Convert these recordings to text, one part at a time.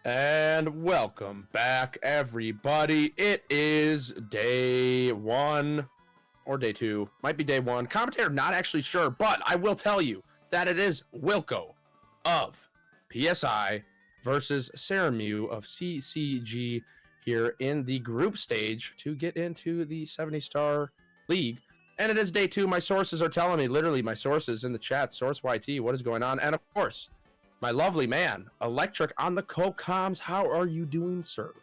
And welcome back, everybody. It is day one or day two. Might be day one. Commentator, not actually sure, but I will tell you that it is Wilko of PSI versus Serenmew of CCG here in the group stage to get into the 70-star league. And it is day two. My sources are telling me, literally my sources in the chat, Source YT, what is going on? And of course, my lovely man, Electric on the co-coms. How are you doing, sir?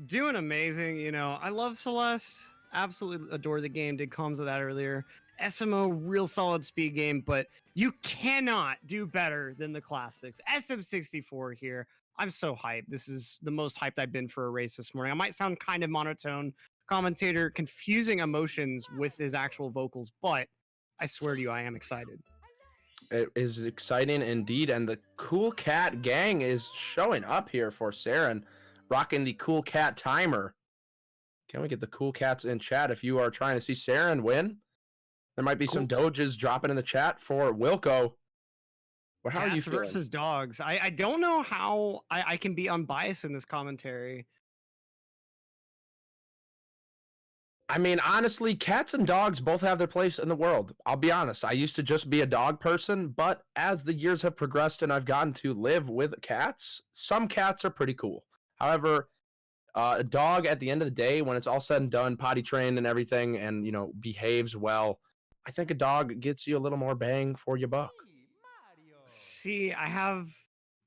Doing amazing. You know, I love Celeste. Absolutely adore the game. Did comms of that earlier. SMO, real solid speed game, but you cannot do better than the classics. SM64 here. I'm so hyped. This is the most hyped I've been for a race this morning. I might sound kind of monotone, commentator, confusing emotions with his actual vocals, but I swear to you, I am excited. It is exciting indeed, and the Cool Cat gang is showing up here for Saren, rocking the Cool Cat timer. Can we get the Cool Cats in chat if you are trying to see Saren win? There might be some doges dropping in the chat for Wilko. But how are you feeling? Versus dogs. I don't know how I can be unbiased in this commentary. I mean, honestly, cats and dogs both have their place in the world. I'll be honest. I used to just be a dog person, but as the years have progressed and I've gotten to live with cats, some cats are pretty cool. However, a dog at the end of the day, when it's all said and done, potty trained and everything, and, you know, behaves well, I think a dog gets you a little more bang for your buck. See, I have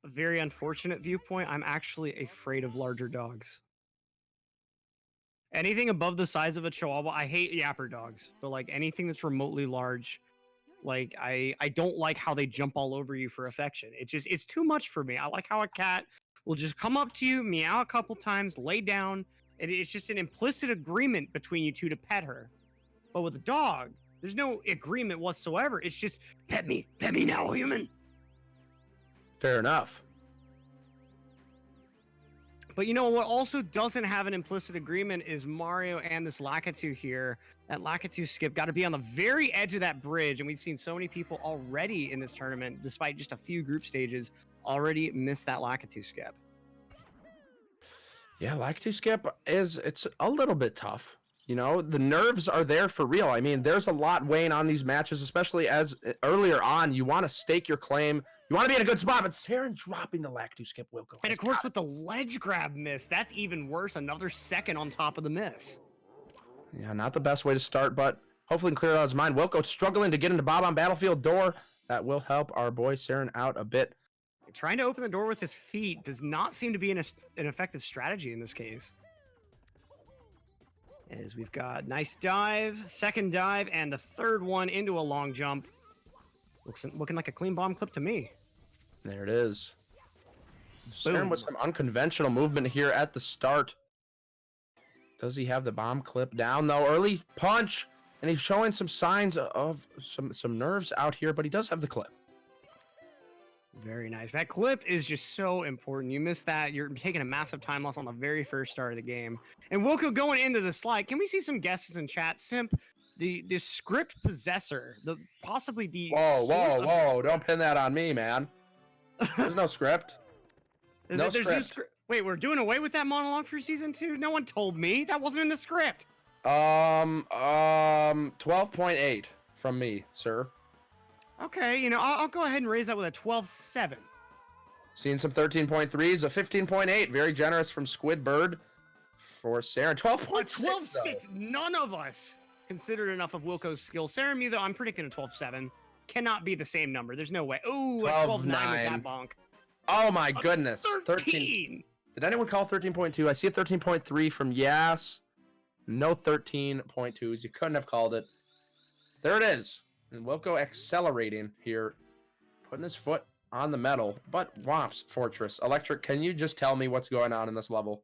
a very unfortunate viewpoint. I'm actually afraid of larger dogs. Anything above the size of a Chihuahua, I hate yapper dogs, but like anything that's remotely large, like I don't like how they jump all over you for affection. It's too much for me. I like how a cat will just come up to you, meow a couple times, lay down, and it's just an implicit agreement between you two to pet her. But with a dog, there's no agreement whatsoever. It's just pet me now, human. Fair enough. But you know what also doesn't have an implicit agreement is Mario and this Lakitu here. That Lakitu skip got to be on the very edge of that bridge, and we've seen so many people already in this tournament, despite just a few group stages, already miss that Lakitu skip. Yeah, Lakitu skip it's a little bit tough. You know, the nerves are there for real. I mean, there's a lot weighing on these matches, especially as earlier on, you want to stake your claim. You want to be in a good spot, but Saren dropping the Lakitu skip will go. And of course, with the ledge grab miss, that's even worse. Another second on top of the miss. Yeah, not the best way to start, but hopefully clear out his mind. Wilko struggling to get into Bob on Battlefield door. That will help our boy Saren out a bit. Trying to open the door with his feet does not seem to be an effective strategy in this case. As we've got nice dive, second dive, and the third one into a long jump. Looking like a clean bomb clip to me. There it is. Saren with some unconventional movement here at the start. Does he have the bomb clip down though? Early punch, and he's showing some signs of some nerves out here, but he does have the clip. Very nice. That clip is just so important. You miss that, you're taking a massive time loss on the very first start of the game. And Wilko going into the slide. Can we see some guesses in chat? Simp, the script possessor, possibly the whoa! Don't pin that on me, man. There's no script. No script. Wait, we're doing away with that monologue for season 2? No one told me. That wasn't in the script. 12.8 from me, sir. Okay, you know, I'll go ahead and raise that with a 12.7. Seeing some 13.3s, a 15.8. Very generous from Squidbird for Saren. 12.6. 12.6. None of us considered enough of Wilko's skill. Serenmew, though, I'm predicting a 12.7. Cannot be the same number. There's no way. Ooh, a 12.9 with that bonk. Oh my goodness. 13. Did anyone call 13.2? I see a 13.3 from Yas. No 13.2s. You couldn't have called it. There it is. And Wilko accelerating here, putting his foot on the metal. But Whomp's Fortress. Electric, can you just tell me what's going on in this level?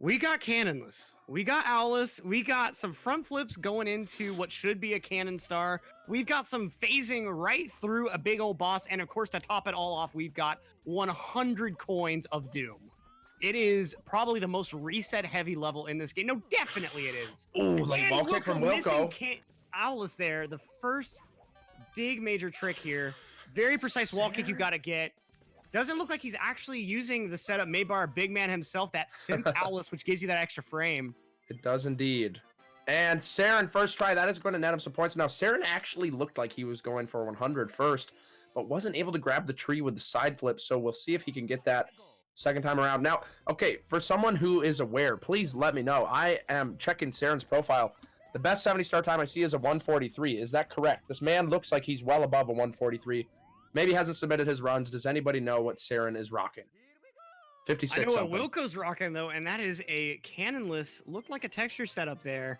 We got cannonless. We got owlless. We got some front flips going into what should be a cannon star. We've got some phasing right through a big old boss. And of course, to top it all off, we've got 100 coins of doom. It is probably the most reset heavy level in this game. No, definitely it is. Ooh, like ball kick from Wilko. Owlless there. The first big major trick here. Very precise wall kick you got to get. Doesn't look like he's actually using the setup made by our big man himself, that synth Owlus, which gives you that extra frame. It does indeed. And Saren, first try, that is going to net him some points. Now, Saren actually looked like he was going for 100 first, but wasn't able to grab the tree with the side flip, so we'll see if he can get that second time around. Now, okay, for someone who is aware, please let me know. I am checking Saren's profile. The best 70-star time I see is a 143. Is that correct? This man looks like he's well above a 143. Maybe hasn't submitted his runs. Does anybody know what Saren is rocking? 56 I know something. what Wilko's rocking, though, and that is a cannonless. Looked like a texture setup there.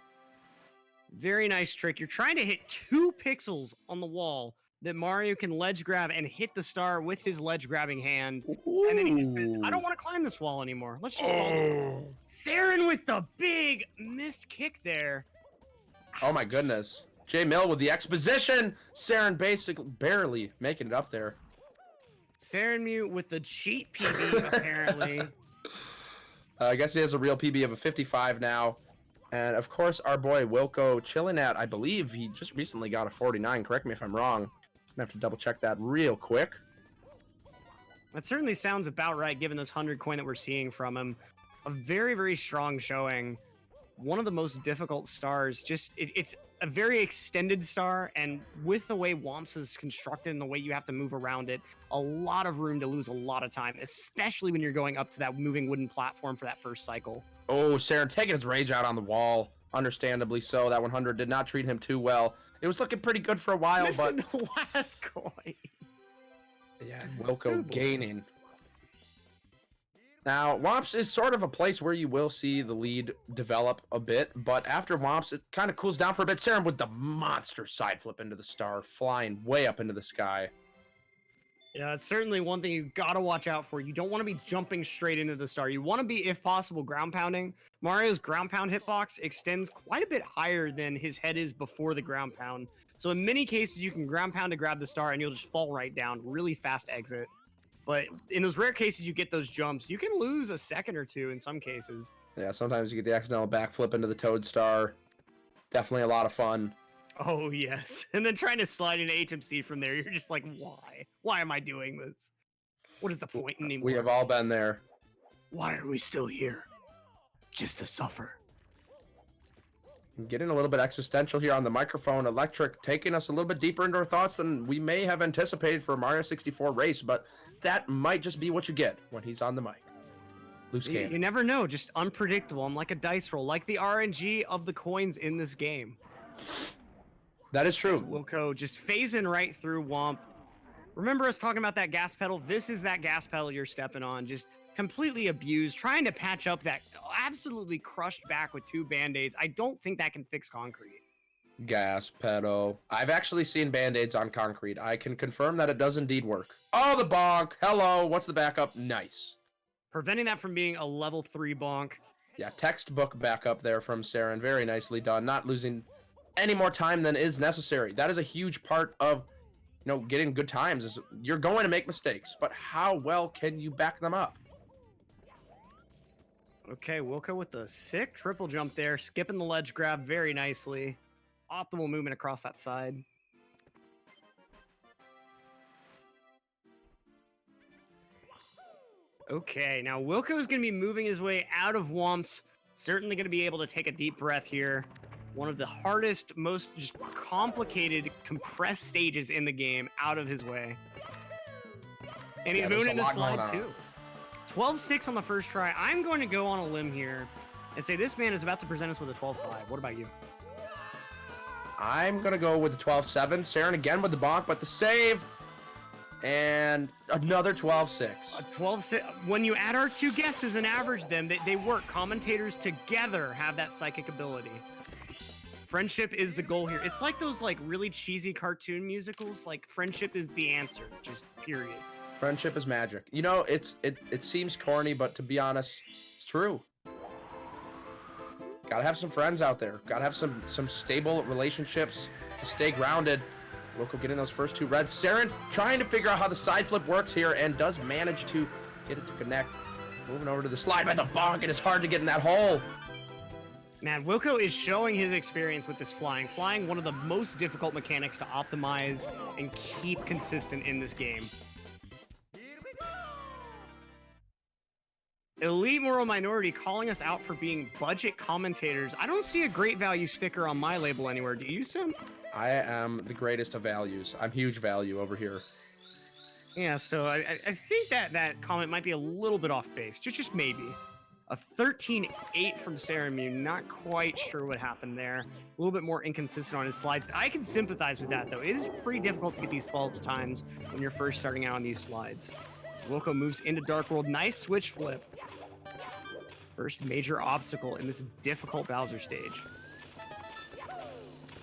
Very nice trick. You're trying to hit 2 pixels on the wall that Mario can ledge grab and hit the star with his ledge grabbing hand. Ooh. And then he just says, I don't want to climb this wall anymore. Let's just fall. Saren with the big missed kick there. Oh my goodness. J Mill with the exposition. Saren basically barely making it up there. Serenmew with the cheat PB, apparently. I guess he has a real PB of a 55 now. And of course, our boy Wilko chilling at, I believe he just recently got a 49. Correct me if I'm wrong. I'm gonna have to double check that real quick. That certainly sounds about right, given this 100 coin that we're seeing from him. A very, very strong showing. One of the most difficult stars. Just it's a very extended star, and with the way Whomps is constructed and the way you have to move around it, a lot of room to lose a lot of time, especially when you're going up to that moving wooden platform for that first cycle. Oh, Saren taking his rage out on the wall. Understandably so. That 100 did not treat him too well. It was looking pretty good for a while, Missing but the last coin. yeah, Wilko gaining. Now, Whomps is sort of a place where you will see the lead develop a bit, but after Whomps, it kind of cools down for a bit. Saren with the monster side flip into the star, flying way up into the sky. Yeah, it's certainly one thing you gotta watch out for. You don't want to be jumping straight into the star. You want to be, if possible, ground pounding. Mario's ground pound hitbox extends quite a bit higher than his head is before the ground pound. So in many cases, you can ground pound to grab the star and you'll just fall right down. Really fast exit. But in those rare cases you get those jumps, you can lose a second or two in some cases. Yeah, sometimes you get the accidental backflip into the Toad Star. Definitely a lot of fun. Oh, yes. And then trying to slide into HMC from there, you're just like, why? Why am I doing this? What is the point anymore? We have all been there. Why are we still here? Just to suffer. Getting a little bit existential here on the microphone. Electric taking us a little bit deeper into our thoughts than we may have anticipated for a Mario 64 race, but that might just be what you get when he's on the mic. Loose cannon. You never know, just unpredictable. I'm like a dice roll, like the RNG of the coins in this game. That is true. Wilko just phasing right through Whomp. Remember us talking about that gas pedal? This is that gas pedal you're stepping on. Just completely abused, trying to patch up that absolutely crushed back with 2 band-aids. I don't think that can fix concrete. Gas pedal. I've actually seen band-aids on concrete. I can confirm that it does indeed work. Oh, the bonk. Hello. What's the backup? Nice. Preventing that from being a level 3 bonk. Yeah, textbook backup there from Saren. Very nicely done. Not losing any more time than is necessary. That is a huge part of, you know, getting good times. Is you're going to make mistakes, but how well can you back them up? Okay, Wilko with the sick triple jump there, skipping the ledge grab very nicely. Optimal movement across that side. Okay, now Wilko is going to be moving his way out of Whomps. Certainly going to be able to take a deep breath here. One of the hardest, most just complicated, compressed stages in the game out of his way. And he's moving into slide 2. 12-6 on the first try. I'm going to go on a limb here and say this man is about to present us with a 12-5. What about you? I'm going to go with the 12-7. Saren again with the bonk, but the save. And another 12-6. A 12-6. When you add our 2 guesses and average them, they work. Commentators together have that psychic ability. Friendship is the goal here. It's like those like really cheesy cartoon musicals. Like friendship is the answer, just period. Friendship is magic. You know, it seems corny, but to be honest, it's true. Gotta have some friends out there. Gotta have some stable relationships to stay grounded. Wilko getting those first 2 reds. Saren trying to figure out how the side flip works here and does manage to get it to connect. Moving over to the slide by the bonk. It is hard to get in that hole. Man, Wilko is showing his experience with this flying. Flying, one of the most difficult mechanics to optimize and keep consistent in this game. Elite Moral Minority calling us out for being budget commentators. I don't see a great value sticker on my label anywhere. Do you, Sim? I am the greatest of values. I'm huge value over here. Yeah, so I think that comment might be a little bit off base. Just maybe. A 13-8 from Serenmew. Not quite sure what happened there. A little bit more inconsistent on his slides. I can sympathize with that, though. It is pretty difficult to get these 12s times when you're first starting out on these slides. Wilko moves into Dark World. Nice switch flip. First major obstacle in this difficult Bowser stage.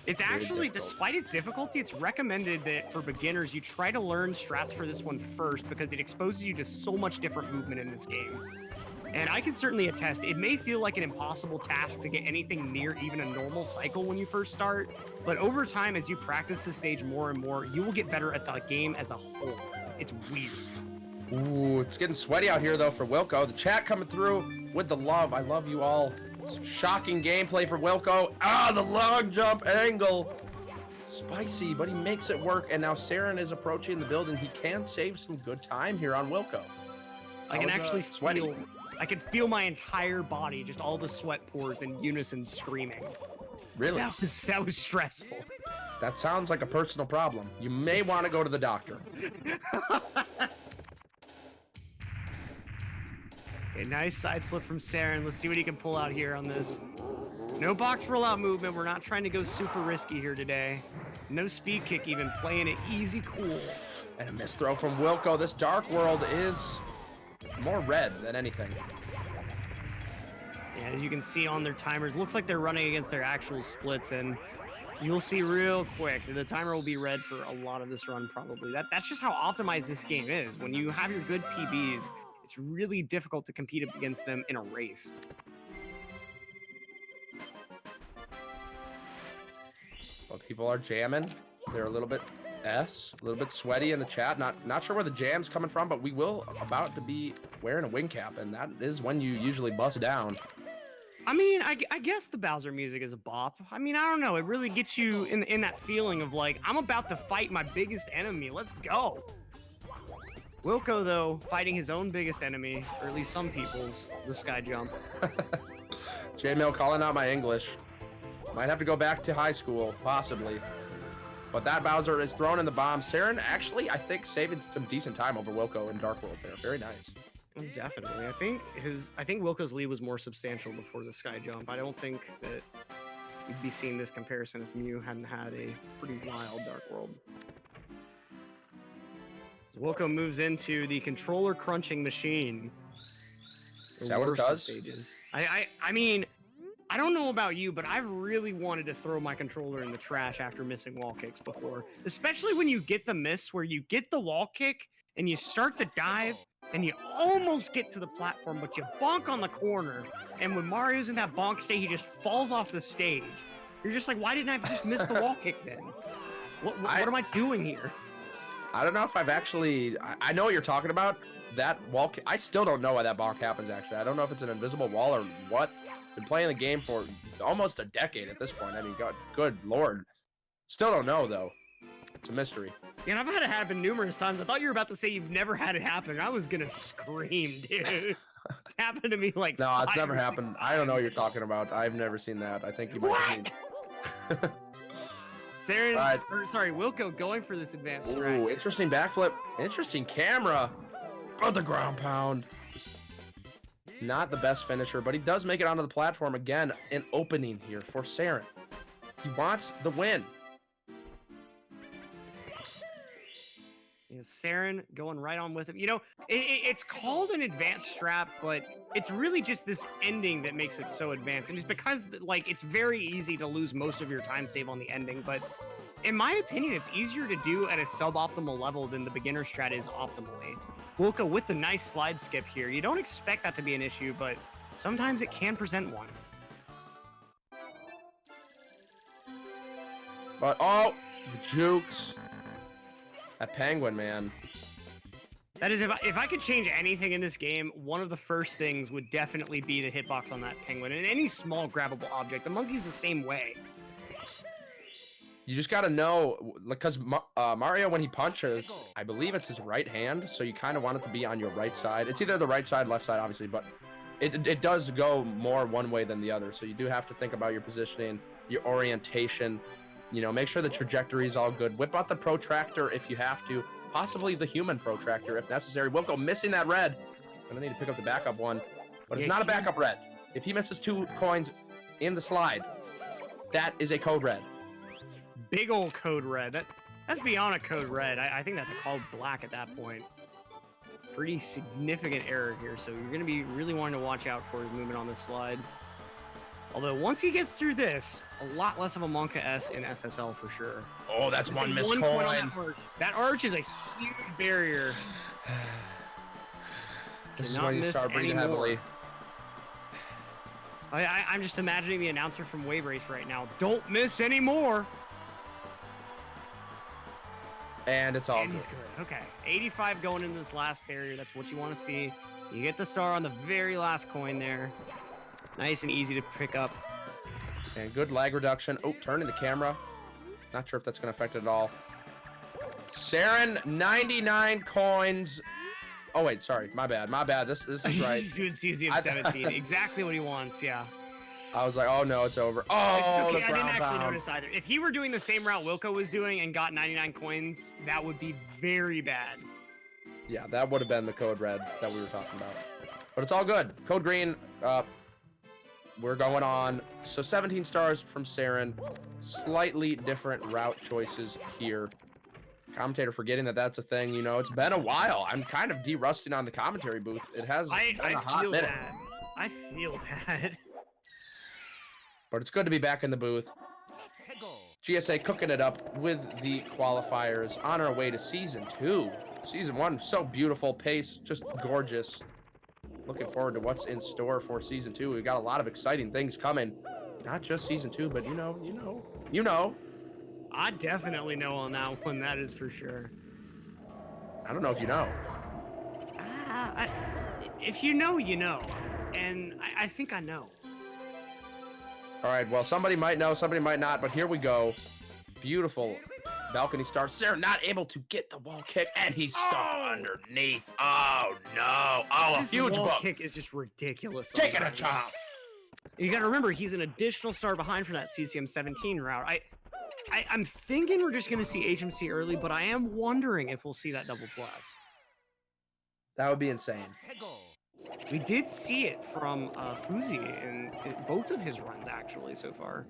It's actually, despite its difficulty, it's recommended that for beginners, you try to learn strats for this one first because it exposes you to so much different movement in this game. And I can certainly attest, it may feel like an impossible task to get anything near even a normal cycle when you first start, but over time, as you practice this stage more and more, you will get better at the game as a whole. It's weird. Ooh, it's getting sweaty out here, though, for Wilko. The chat coming through with the love. I love you all. Some shocking gameplay for Wilko. Ah, the long jump angle. Spicy, but he makes it work. And now Saren is approaching the building. He can save some good time here on Wilko. I can actually feel, I can feel my entire body, just all the sweat pores in unison screaming. Really? That was stressful. That sounds like a personal problem. You may want to go to the doctor. Okay, nice side flip from Saren. Let's see what he can pull out here on this. No box rollout movement. We're not trying to go super risky here today. No speed kick even. Playing it easy, cool. And a missed throw from Wilko. This Dark World is more red than anything. Yeah, as you can see on their timers, looks like they're running against their actual splits, and you'll see real quick the timer will be red for a lot of this run probably. That's just how optimized this game is. When you have your good PBs, it's really difficult to compete against them in a race. Well, people are jamming. They're a little bit a little bit sweaty in the chat. Not sure where the jam's coming from, but we will about to be wearing a wing cap, and that is when you usually bust down. I mean, I guess the Bowser music is a bop. I mean, I don't know. It really gets you in that feeling of like, I'm about to fight my biggest enemy. Let's go. Wilko, though, fighting his own biggest enemy, or at least some people's, the sky jump. J-Mill calling out my English. Might have to go back to high school, possibly. But that Bowser is thrown in the bomb. Saren actually, I think, saving some decent time over Wilko in Dark World there. Very nice. Definitely. I think Wilko's lead was more substantial before the sky jump. I don't think that you'd be seeing this comparison if Mew hadn't had a pretty wild Dark World. So Wilko moves into the controller crunching machine. Is that what it does? Stages. I mean, I don't know about you, but I've really wanted to throw my controller in the trash after missing wall kicks before. Especially when you get the miss where you get the wall kick and you start the dive and you almost get to the platform, but you bonk on the corner. And when Mario's in that bonk state, he just falls off the stage. You're just like, why didn't I just miss the wall kick then? What am I doing here? I don't know if I've actually... I know what you're talking about. That wall kick... I still don't know why that bonk happens, actually. I don't know if it's an invisible wall or what. Been playing the game for almost a decade at this point. I mean, God, good Lord. Still don't know, though. It's a mystery. Yeah, and I've had it happen numerous times. I thought you were about to say you've never had it happen. I was gonna scream, dude. It's happened to me like no, it's never happened. I don't know what you're talking about. I've never seen that. I think you might have seen. Saren, sorry, Wilko going for this advanced strat. Ooh, interesting backflip. Interesting camera. Oh, the ground pound. Not the best finisher, but he does make it onto the platform again. An opening here for Saren. He wants the win. Saren going right on with him. You know, it's called an advanced strat, but it's really just this ending that makes it so advanced. And it's because, like, it's very easy to lose most of your time save on the ending, but in my opinion, it's easier to do at a suboptimal level than the beginner strat is optimally. Wilko with the nice slide skip here. You don't expect that to be an issue, but sometimes it can present one. But, oh, the jukes. That penguin, man. That is, if I could change anything in this game, one of the first things would definitely be the hitbox on that penguin and any small grabbable object. The monkey's the same way. You just got to know, because Mario, when he punches, I believe it's his right hand, so you kind of want it to be on your right side. It's either the right side, left side, obviously, but it does go more one way than the other, so you do have to think about your positioning, your orientation, you know, make sure the trajectory is all good. Whip out the protractor if you have to, possibly the human protractor if necessary. Wilko missing that red. Gonna need to pick up the backup one, but it's not a backup red. If he misses 2 coins in the slide, that is a code red. Big old code red. That's beyond a code red. I think that's a called black at that point. Pretty significant error here, so you're going to be really wanting to watch out for his movement on this slide. Although once he gets through this, a lot less of a Monka S in SSL for sure. Oh, that's one missed coin. That arch. That arch is a huge barrier. This is when you start breathing heavily. I'm just imagining the announcer from Wave Race right now. Don't miss anymore. And it's all good. He's good. Okay, 85 going into this last barrier. That's what you want to see. You get the star on the very last coin there. Nice and easy to pick up. And good lag reduction. Oh, turning the camera. Not sure if that's going to affect it at all. Seren, 99 coins. Oh, wait, sorry. My bad. My bad. This is right. He's doing CZM 17. Exactly what he wants, yeah. I was like, oh, no, it's over. Oh, it's okay. I didn't actually notice either. If he were doing the same route Wilko was doing and got 99 coins, that would be very bad. Yeah, that would have been the code red that we were talking about. But it's all good. Code green, we're going on. So 17 stars from Seren. Slightly different route choices here. Commentator forgetting that that's a thing. You know, it's been a while. I'm kind of de-rusting on the commentary booth. It has been a hot minute. I feel that. But it's good to be back in the booth. GSA cooking it up with the qualifiers on our way to Season 2. Season 1, so beautiful. Pace, just gorgeous. Looking forward to what's in store for Season 2. We've got a lot of exciting things coming. Not just Season 2, but you know. I definitely know on that one, that is for sure. I don't know if you know. If you know, you know. And I think I know. All right, well, somebody might know, somebody might not, but here we go. Beautiful balcony start. Sarah not able to get the wall kick, and he's stuck underneath. Oh, no. Oh, this a huge wall bump. Kick is just ridiculous. Taking a chop. You got to remember, he's an additional star behind from that CCM 17 route. I'm thinking we're just going to see HMC early, but I am wondering if we'll see that double plus. That would be insane. We did see it from Fuzi in both of his runs, actually, so far.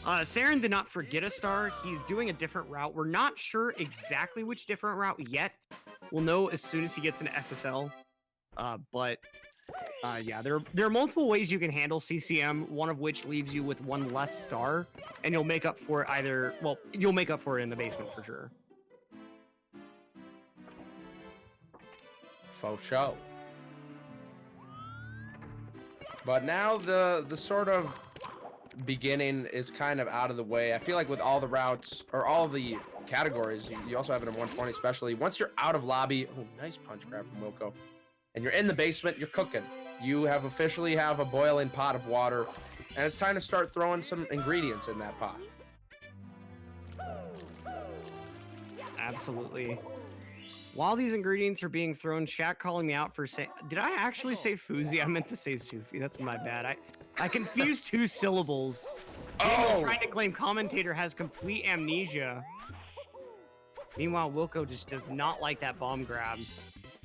Seren did not forget a star. He's doing a different route. We're not sure exactly which different route yet. We'll know as soon as he gets into SSL. Yeah, there are multiple ways you can handle CCM, one of which leaves you with one less star, and you'll make up for it you'll make up for it in the basement for sure. Faux show. But now the sort of beginning is kind of out of the way. I feel like with all the routes, or all the categories, you also have it in 120 especially. Once you're out of lobby, oh, nice punch grab from Wilko, and you're in the basement, you're cooking. You have officially have a boiling pot of water, and it's time to start throwing some ingredients in that pot. Absolutely. While these ingredients are being thrown, chat calling me out for saying, did I actually say Fuzi? I meant to say Sufi. That's my bad. I confused 2 syllables. Oh! Trying to claim commentator has complete amnesia. Meanwhile, Wilko just does not like that bomb grab.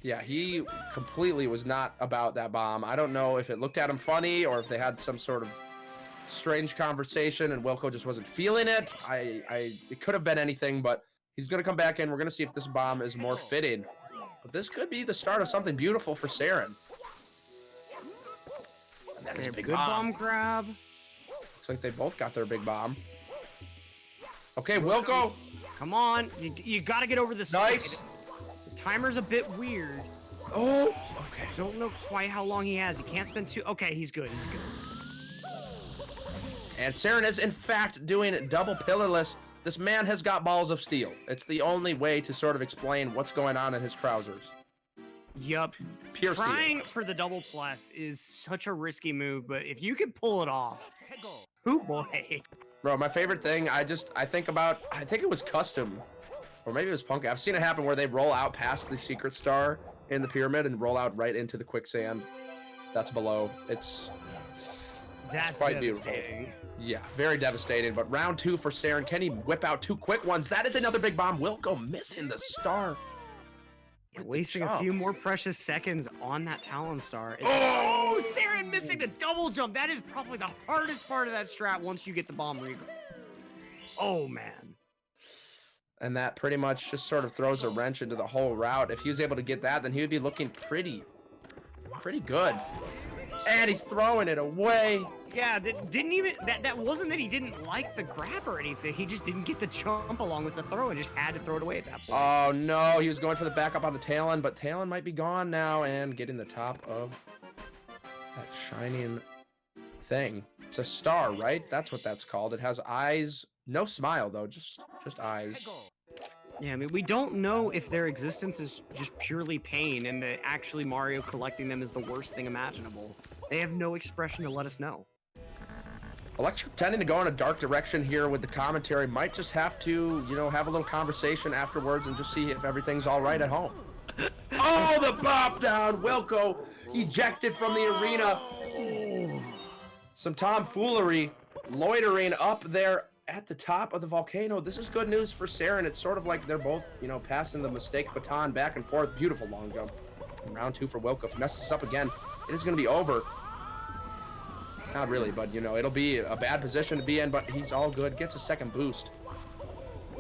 Yeah, he completely was not about that bomb. I don't know if it looked at him funny or if they had some sort of strange conversation and Wilko just wasn't feeling it. It could have been anything, but he's going to come back in. We're going to see if this bomb is more fitting. But this could be the start of something beautiful for Seren. And that is a big good bomb grab. Looks like they both got their big bomb. Okay, Wilko. Come on. You got to get over this. Nice. The timer's a bit weird. Oh, okay. Don't know quite how long he has. He can't spend 2. Okay, he's good. He's good. And Seren is, in fact, doing double pillarless. This man has got balls of steel. It's the only way to sort of explain what's going on in his trousers. Yup. Pure steal. Trying for the double plus is such a risky move, but if you can pull it off, oh boy. Bro, my favorite thing, I think it was custom, or maybe it was Punk. I've seen it happen where they roll out past the secret star in the pyramid and roll out right into the quicksand that's below. That's quite devastating. Beautiful. Yeah, very devastating. But round 2 for Saren. Can he whip out 2 quick ones? That is another big bomb. Wilko missing the star. Yeah, wasting a few more precious seconds on that Talon star. Oh, Saren missing the double jump. That is probably the hardest part of that strat once you get the bomb regal. Oh, man. And that pretty much just sort of throws a wrench into the whole route. If he was able to get that, then he would be looking pretty good. And he's throwing it away. Yeah, that wasn't that he didn't like the grab or anything. He just didn't get the jump along with the throw and just had to throw it away at that point. Oh no, he was going for the backup on the Talon, but Talon might be gone now and getting the top of that shining thing. It's a star, right? That's what that's called. It has eyes, no smile though, just eyes. Yeah, I mean, we don't know if their existence is just purely pain and that actually Mario collecting them is the worst thing imaginable. They have no expression to let us know. Electric tending to go in a dark direction here with the commentary. Might just have to, you know, have a little conversation afterwards and just see if everything's all right at home. Oh, the bop down. Wilko ejected from the arena. Some tomfoolery loitering up there at the top of the volcano. This is good news for Saren. It's sort of like they're both, you know, passing the mistake baton back and forth. Beautiful long jump. And round 2 for Wilko. If he messes this up again, it is going to be over. Not really, but, you know, it'll be a bad position to be in, but he's all good. Gets a second boost.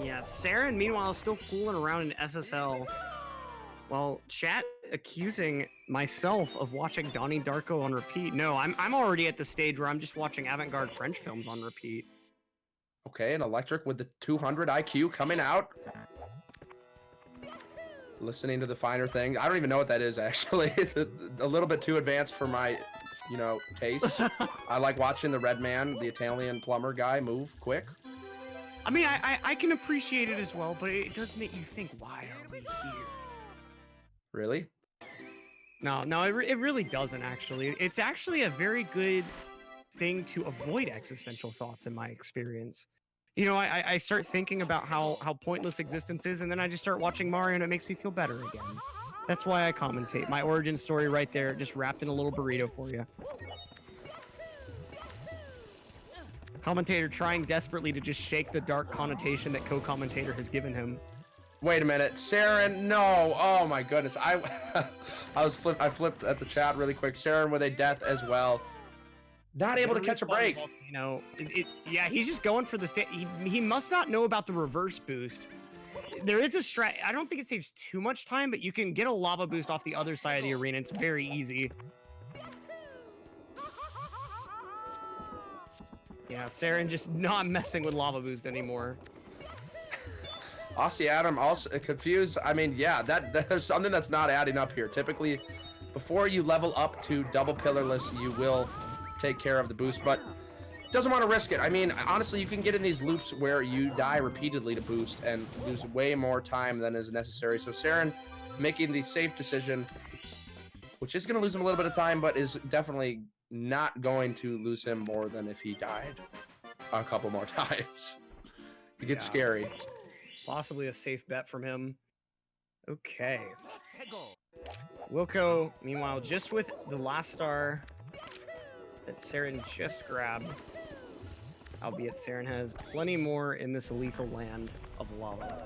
Yeah, Saren, meanwhile, is still fooling around in SSL. Well, chat accusing myself of watching Donnie Darko on repeat. No, I'm already at the stage where I'm just watching avant-garde French films on repeat. Okay, and Electric with the 200 IQ coming out. Listening to the finer things. I don't even know what that is, actually. A little bit too advanced for my, you know, taste. I like watching the red man, the Italian plumber guy, move quick. I mean, I can appreciate it as well, but it does make you think, why are we here? Really? No, it really doesn't, actually. It's actually a very good thing to avoid existential thoughts in my experience. You know, I start thinking about how pointless existence is, and then I just start watching Mario, and it makes me feel better again. That's why I commentate. My origin story right there, just wrapped in a little burrito for you. Commentator trying desperately to just shake the dark connotation that co-commentator has given him. Wait a minute, Saren, no! Oh my goodness, I flipped at the chat really quick. Saren with a death as well. Not able to catch a break. You know, yeah, he's just going for the he must not know about the reverse boost. There is a strat. I don't think it saves too much time, but you can get a lava boost off the other side of the arena. It's very easy. Yeah, Saren just not messing with lava boost anymore. Aussie Adam also confused. I mean, yeah, there's something that's not adding up here. Typically, before you level up to double pillarless, you will take care of the boost, but doesn't want to risk it. I mean, honestly, you can get in these loops where you die repeatedly to boost and lose way more time than is necessary. So Saren making the safe decision, which is going to lose him a little bit of time, but is definitely not going to lose him more than if he died a couple more times. It gets scary. Possibly a safe bet from him. Okay. Wilko, meanwhile, just with the last star that Saren just grabbed, albeit Saren has plenty more in this lethal land of lava.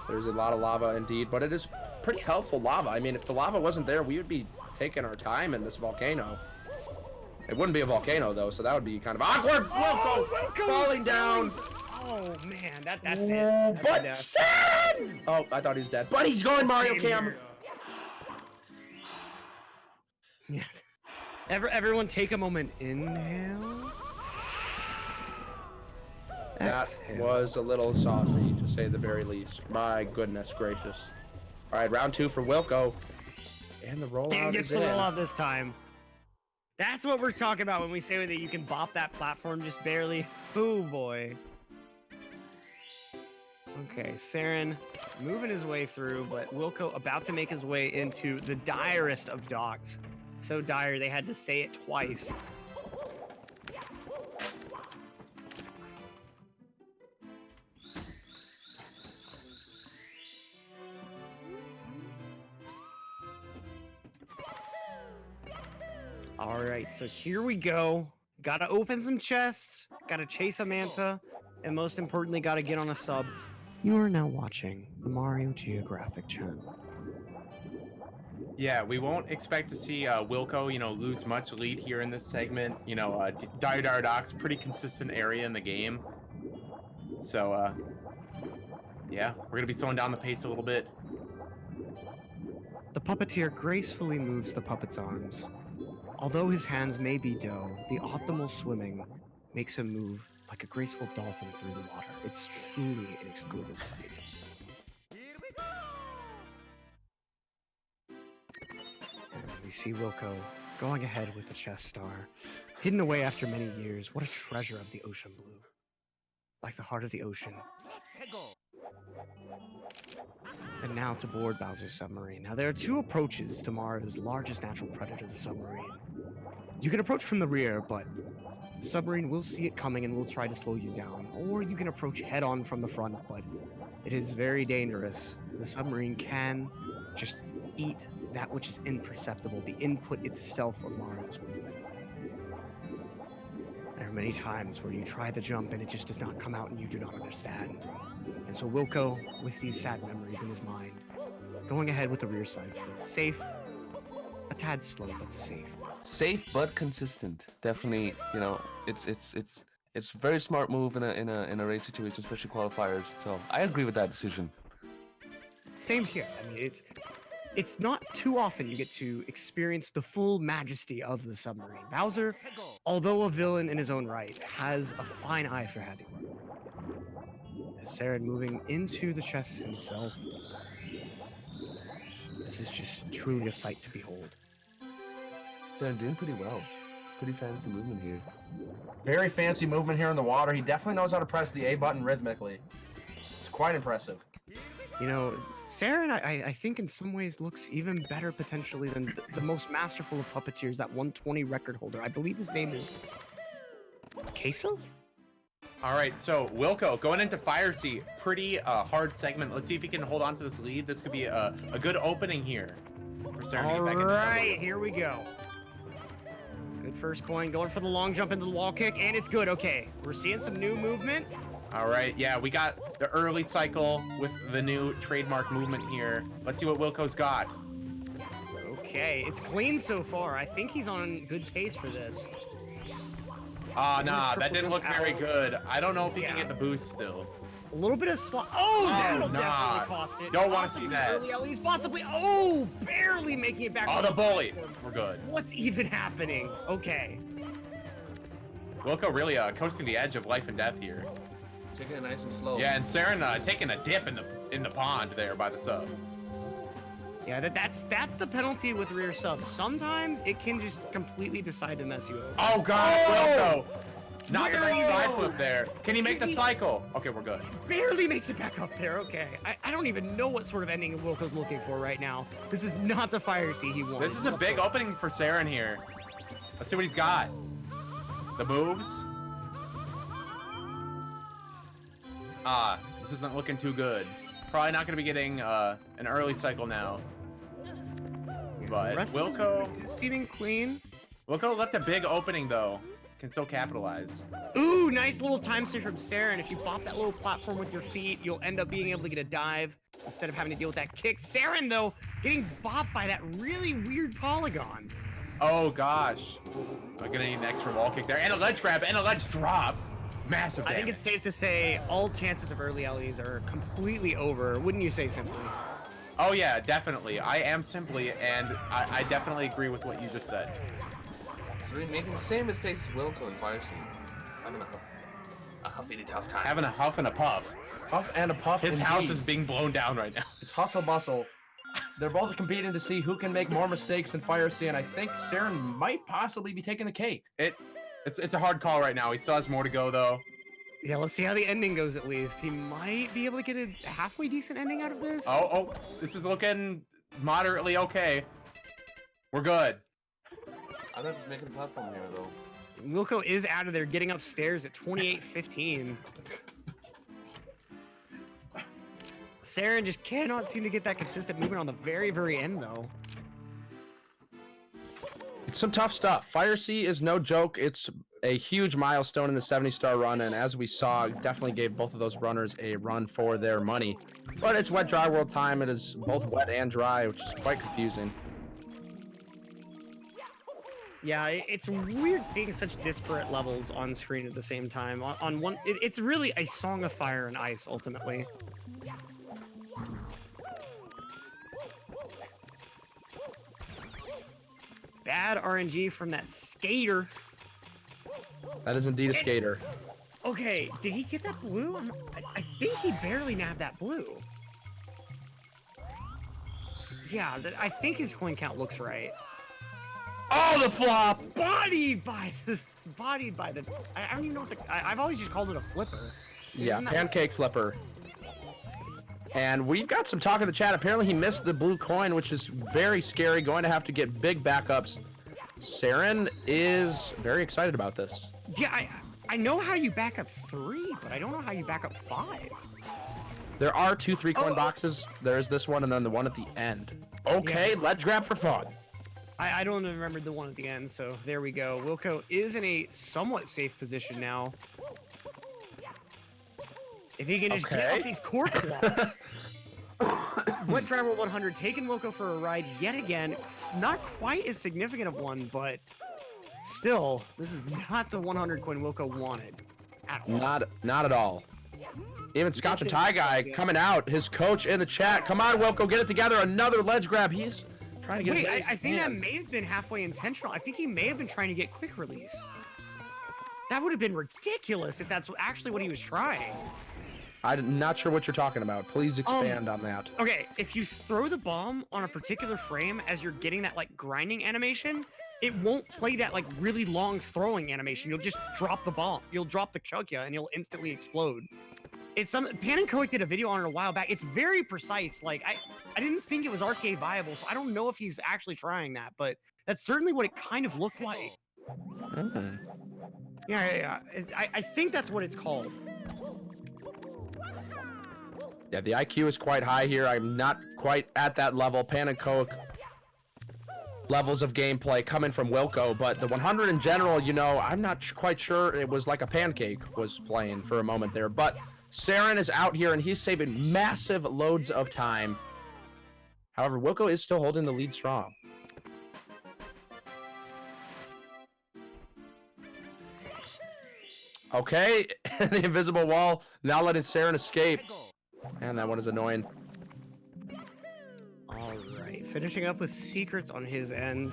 There's a lot of lava indeed, but it is pretty helpful lava. I mean, if the lava wasn't there, we would be taking our time in this volcano. It wouldn't be a volcano though, so that would be kind of awkward. Wilko falling down. Oh man, that's it. But Saren! Oh, I thought he was dead. But he's going Mario Cam. Yes. Everyone take a moment. Inhale. That was a little saucy, to say the very least. My goodness gracious. All right, round 2 for Wilko. And the rollout gets is the in. rollout this time. That's what we're talking about when we say that you can bop that platform just barely. Oh boy. Okay, Saren moving his way through, but Wilko about to make his way into the direst of docks. So dire, they had to say it twice. All right, so here we go. Gotta open some chests, gotta chase a manta, and most importantly, gotta get on a sub. You are now watching the Mario Geographic channel. Yeah, we won't expect to see Wilko, lose much lead here in this segment. Dire Doc's pretty consistent area in the game. So, yeah, we're going to be slowing down the pace a little bit. The puppeteer gracefully moves the puppet's arms. Although his hands may be dough, the optimal swimming makes him move like a graceful dolphin through the water. It's truly an exquisite sight. And we see Wilko going ahead with the chest star, hidden away after many years. What a treasure of the ocean blue. Like the heart of the ocean. And now to board Bowser's submarine. Now there are two approaches to Mario's largest natural predator, the submarine. You can approach from the rear, but the submarine will see it coming and will try to slow you down. Or you can approach head on from the front, but it is very dangerous. The submarine can just eat that which is imperceptible, the input itself of Mario's movement. There are many times where you try the jump and it just does not come out and you do not understand. And so Wilko, with these sad memories in his mind, going ahead with the rear side feels safe, a tad slow but safe. Safe but consistent. Definitely, it's a very smart move in a race situation, especially qualifiers. So I agree with that decision. Same here. I mean, it's not too often you get to experience the full majesty of the submarine. Bowser, although a villain in his own right, has a fine eye for handiwork. As Saren moving into the chest himself, this is just truly a sight to behold. Saren doing pretty well. Pretty fancy movement here. Very fancy movement here in the water. He definitely knows how to press the A button rhythmically. It's quite impressive. You know, Saren, I think in some ways looks even better potentially than the most masterful of puppeteers, that 120 record holder. I believe his name is Queso? All right, so Wilko going into Fire Sea, pretty hard segment. Let's see if he can hold on to this lead. This could be a good opening here for Saren to get back into the Alright, here we go. Good first coin, going for the long jump into the wall kick, and it's good. Okay, we're seeing some new movement. All right, yeah, we got the early cycle with the new trademark movement here. Let's see what Wilko's got. Okay, it's clean so far. I think he's on good pace for this. Nah, that didn't look very good. I don't know if he can get the boost still. A little bit of that'll definitely cost it. Don't want to see that. Early LEs, possibly. Barely making it back. Oh, the bully. We're good. What's even happening? Okay. Wilko really coasting the edge of life and death here. Taking it nice and slow. Yeah, and Saren taking a dip in the pond there by the sub. Yeah, that's the penalty with rear subs. Sometimes it can just completely decide to mess you over. Oh God, Wilko! Not the side flip there. Can he make the cycle? Okay, we're good. Barely makes it back up there. Okay, I don't even know what sort of ending Wilko's looking for right now. This is not the Fire Sea he wants. This is a big opening for Saren here. Let's see what he's got. The moves. This isn't looking too good. Probably not going to be getting an early cycle now. But Wilko is seeming clean. Wilko left a big opening though. Can still capitalize. Ooh, nice little time save from Saren. If you bop that little platform with your feet, you'll end up being able to get a dive instead of having to deal with that kick. Saren, though, getting bopped by that really weird polygon. Oh, gosh. I'm gonna need an extra wall kick there. And a ledge grab and a ledge drop. Massive damage. I think it's safe to say all chances of early LEs are completely over. Wouldn't you say, Simply? Oh, yeah, definitely. I am Simply, and I definitely agree with what you just said. So we're making the same mistakes as Wilko and Fire Sea. Having a huffy tough time. Having a huff and a puff. Huff and a puff. His indeed. house is being blown down right now. It's hustle bustle. They're both competing to see who can make more mistakes in Fire Sea, and I think Saren might possibly be taking the cake. It's a hard call right now. He still has more to go though. Yeah, let's see how the ending goes at least. He might be able to get a halfway decent ending out of this. Oh, this is looking moderately okay. We're good. I'm not making the platform here though. Wilko is out of there, getting upstairs at 28:15. Saren just cannot seem to get that consistent movement on the very, very end, though. It's some tough stuff. Fire Sea is no joke. It's a huge milestone in the 70-star run, and as we saw, definitely gave both of those runners a run for their money. But it's wet, dry world time. It is both wet and dry, which is quite confusing. Yeah, it's weird seeing such disparate levels on screen at the same time. On one, it's really a song of fire and ice, ultimately. Bad RNG from that skater. That is indeed a skater. Okay, did he get that blue? I think he barely nabbed that blue. Yeah, I think his coin count looks right. Oh, the flop! Bodied by the. I don't even know what I've always just called it a flipper. Yeah, Isn't that- pancake flipper. And we've got some talk in the chat. Apparently he missed the blue coin, which is very scary. Going to have to get big backups. Saren is very excited about this. Yeah, I know how you back up 3, but I don't know how you back up 5. There are 2 3-coin boxes. There's this one and then the one at the end. Okay, let's grab for fun. I don't remember the one at the end, so there we go. Wilko is in a somewhat safe position now. If he can just get up these cork walks. Wet Driver 100 taking Wilko for a ride yet again. Not quite as significant of one, but still, this is not the 100 coin Wilko wanted at all. Not at all. Even Scott the Tie Guy coming out, his coach in the chat. Come on, Wilko, get it together. Another ledge grab. He's trying to get. Wait, I think that may have been halfway intentional. I think he may have been trying to get quick release. That would have been ridiculous if that's actually what he was trying. I'm not sure what you're talking about. Please expand on that. Okay, if you throw the bomb on a particular frame as you're getting that like grinding animation, it won't play that like really long throwing animation. You'll just drop the bomb. You'll drop the chukya and you'll instantly explode. It's something Pan and Koic did a video on it a while back. It's very precise. Like I didn't think it was RTA viable, so I don't know if he's actually trying that, but that's certainly what it kind of looked like. Mm. Yeah. I think that's what it's called. Yeah, the IQ is quite high here. I'm not quite at that level. Pan and Koic levels of gameplay coming from Wilko, but the 100 in general, you know, I'm not quite sure. It was like a pancake was playing for a moment there, but Saren is out here and he's saving massive loads of time. However, Wilko is still holding the lead strong. Okay, the invisible wall now letting Saren escape. Man, that one is annoying. All right, finishing up with secrets on his end.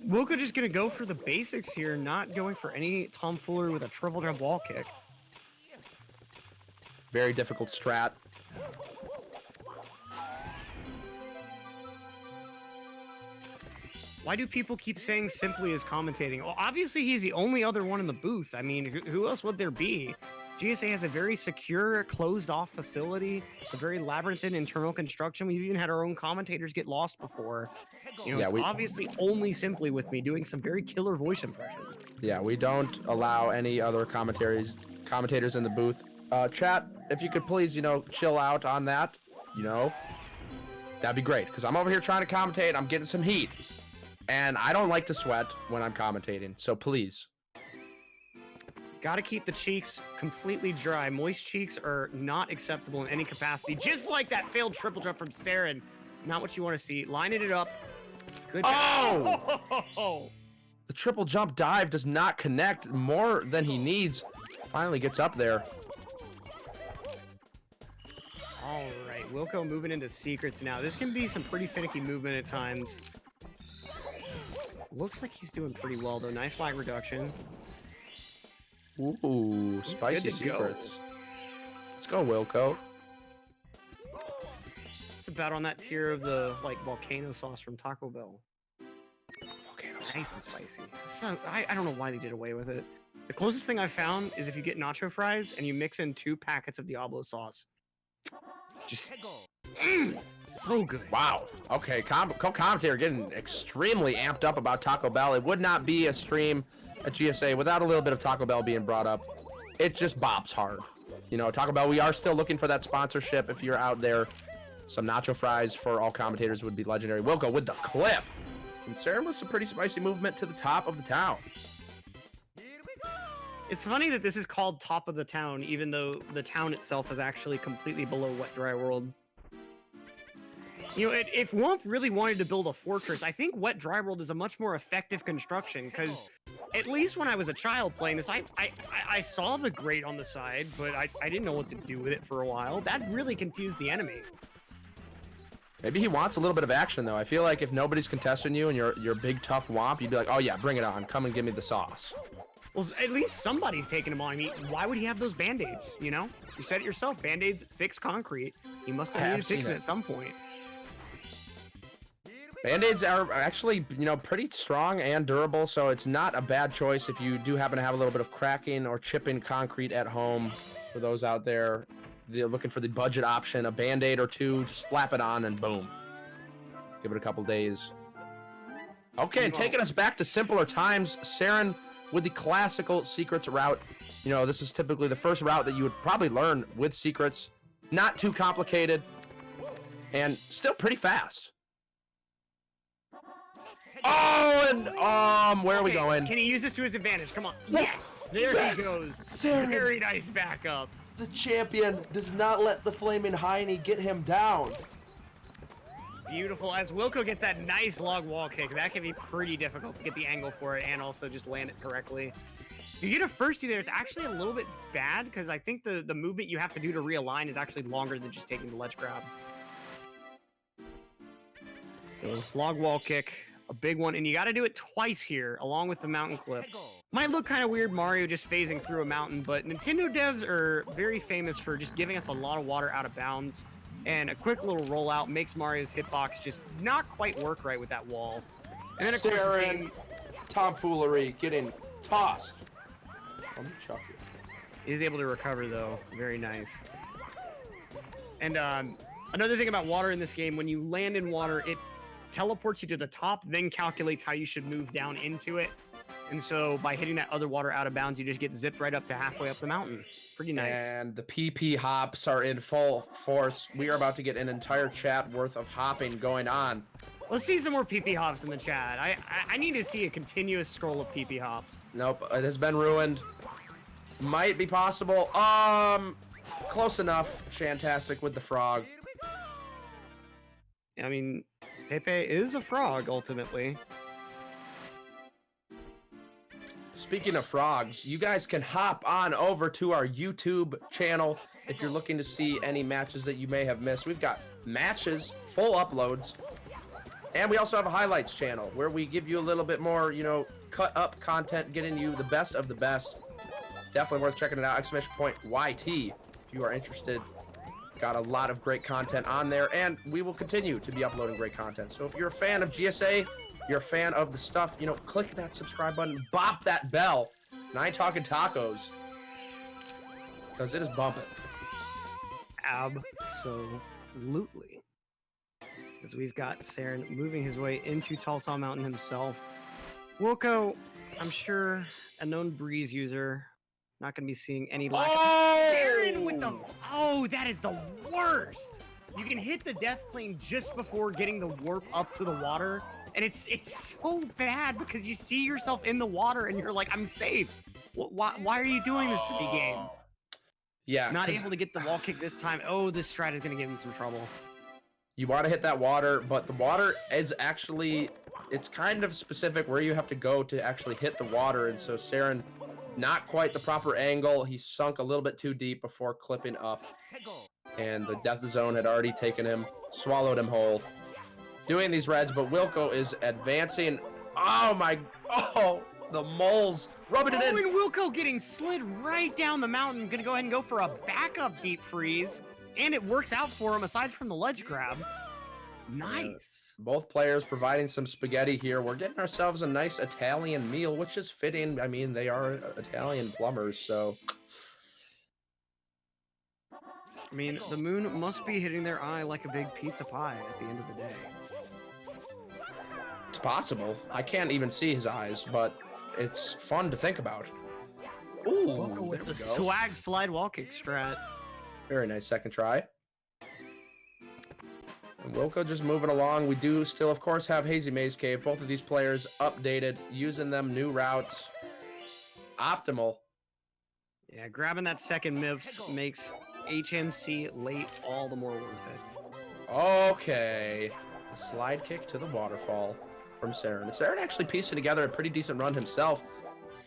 Wilko just gonna go for the basics here, not going for any tomfoolery with a triple jump wall kick. Very difficult strat. Why do people keep saying Simply is commentating? Well, obviously he's the only other one in the booth. I mean, who else would there be? GSA has a very secure, closed-off facility. It's a very labyrinthine internal construction. We've even had our own commentators get lost before. You know, Yeah, it's obviously only Simply with me doing some very killer voice impressions. Yeah, we don't allow any other commentators in the booth. Chat, if you could please, you know, chill out on that, you know, that'd be great. Because I'm over here trying to commentate, I'm getting some heat. And I don't like to sweat when I'm commentating, so please. Gotta keep the cheeks completely dry. Moist cheeks are not acceptable in any capacity. Just like that failed triple jump from Saren. It's not what you want to see. Lining it up. Good job. Oh! The triple jump dive does not connect more than he needs. Finally gets up there. All right, Wilko moving into secrets now. This can be some pretty finicky movement at times. Looks like he's doing pretty well, though. Nice lag reduction. Ooh, He's spicy good to secrets. go. Let's go, Wilko. It's about on that tier of the like volcano sauce from Taco Bell. Volcano Nice and spicy. So, I don't know why they did away with it. The closest thing I've found is if you get nacho fries and you mix in 2 packets of Diablo sauce. Just so good. Wow. Okay, co-commentator getting extremely amped up about Taco Bell. It would not be a stream at GSA without a little bit of Taco Bell being brought up. It just bops hard. You know, Taco Bell, we are still looking for that sponsorship. If you're out there, some nacho fries for all commentators would be legendary. Wilko with the clip. And Saren with some pretty spicy movement to the top of the town. It's funny that this is called Top of the Town, even though the town itself is actually completely below Wet Dry World. You know, if Whomp really wanted to build a fortress, I think Wet Dry World is a much more effective construction, because at least when I was a child playing this, I saw the grate on the side, but I didn't know what to do with it for a while. That really confused the enemy. Maybe he wants a little bit of action, though. I feel like if nobody's contesting you and you're a big, tough Whomp, you'd be like, oh yeah, bring it on. Come and give me the sauce. Well, at least somebody's taking him on. I mean, why would he have those Band-Aids, you know? You said it yourself, Band-Aids fix concrete. He must have needed fixing at some point. Band-Aids are actually, you know, pretty strong and durable, so it's not a bad choice if you do happen to have a little bit of cracking or chipping concrete at home. For those out there, they're looking for the budget option, a Band-Aid or 2, just slap it on and boom. Give it a couple days. Okay, and taking us back to simpler times, Saren with the classical secrets route. You know, this is typically the first route that you would probably learn with secrets. Not too complicated, and still pretty fast. Oh, and where are we going? Can he use this to his advantage? Come on. Yes! There he goes. Saren, Very nice backup. the champion, does not let the flaming Heine get him down. Beautiful. As Wilko gets that nice log wall kick, that can be pretty difficult to get the angle for it and also just land it correctly. If you get a firstie there, it's actually a little bit bad because I think the movement you have to do to realign is actually longer than just taking the ledge grab. So log wall kick, a big one, and you got to do it twice here along with the mountain clip. Might look kind of weird, Mario just phasing through a mountain, but Nintendo devs are very famous for just giving us a lot of water out of bounds. And a quick little rollout makes Mario's hitbox just not quite work right with that wall. And then of course this game tomfoolery getting tossed. Let me chuck it. is able to recover though. Very nice. And another thing about water in this game, when you land in water, it teleports you to the top, then calculates how you should move down into it. And so by hitting that other water out of bounds, you just get zipped right up to halfway up the mountain. Pretty nice. And the PP hops are in full force. We are about to get an entire chat worth of hopping going on. Let's see some more PP hops in the chat. I need to see a continuous scroll of PP hops. Nope, it has been ruined. Might be possible. Close enough. Shantastic with the frog. I mean, Pepe is a frog ultimately. Speaking of frogs, you guys can hop on over to our YouTube channel if you're looking to see any matches that you may have missed. We've got matches, full uploads, and we also have a highlights channel where we give you a little bit more, you know, cut up content, getting you the best of the best. Definitely worth checking it out. !YT if you are interested. Got a lot of great content on there, and we will continue to be uploading great content. So if you're a fan of GSA, you're a fan of the stuff, you know, click that subscribe button, bop that bell. And I ain't talking tacos, because it is bumping. Absolutely. Because we've got Saren moving his way into Tall Tall Mountain himself. Wilko, I'm sure a known Breeze user, not going to be seeing any lack of... Saren with the... Oh, that is the worst! You can hit the death plane just before getting the warp up to the water, and it's so bad because you see yourself in the water and you're like, I'm safe. Why are you doing this to me, game? Yeah. Not able to get the wall kick this time. Oh, this strat is going to give him some trouble. You want to hit that water, but the water is actually, it's kind of specific where you have to go to actually hit the water, and so Saren, not quite the proper angle. He sunk a little bit too deep before clipping up, and the death zone had already taken him, swallowed him whole. Doing these reds, but Wilko is advancing. Oh, the moles rubbing it in. And Wilko getting slid right down the mountain. Gonna go ahead and go for a backup deep freeze, and it works out for him aside from the ledge grab. Nice. Both players providing some spaghetti here. We're getting ourselves a nice Italian meal, which is fitting. I mean, they are Italian plumbers, so. I mean, the moon must be hitting their eye like a big pizza pie at the end of the day. It's possible. I can't even see his eyes, but it's fun to think about. Ooh, Wilko with there the we go. swag slide wall kick strat. Very nice second try. And Wilko just moving along. We do still, of course, have Hazy Maze Cave. Both of these players updated, using them new routes. Optimal. Yeah, grabbing that second MIPS makes HMC late all the more worth it. Okay. A slide kick to the waterfall from Saren. And Saren actually piecing together a pretty decent run himself.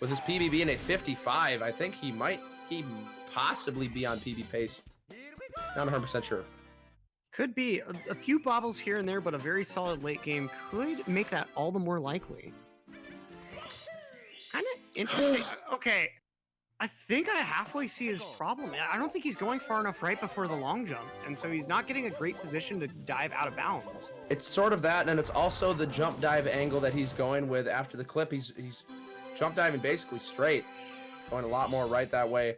With his PB being a 55, I think he possibly be on PB pace. Not 100% sure. Could be a few bobbles here and there, but a very solid late game could make that all the more likely. Kind of interesting. Okay, I think I halfway see his problem. I don't think he's going far enough right before the long jump, and so he's not getting a great position to dive out of bounds. It's sort of that, and it's also the jump dive angle that he's going with after the clip. He's jump diving basically straight, going a lot more right that way.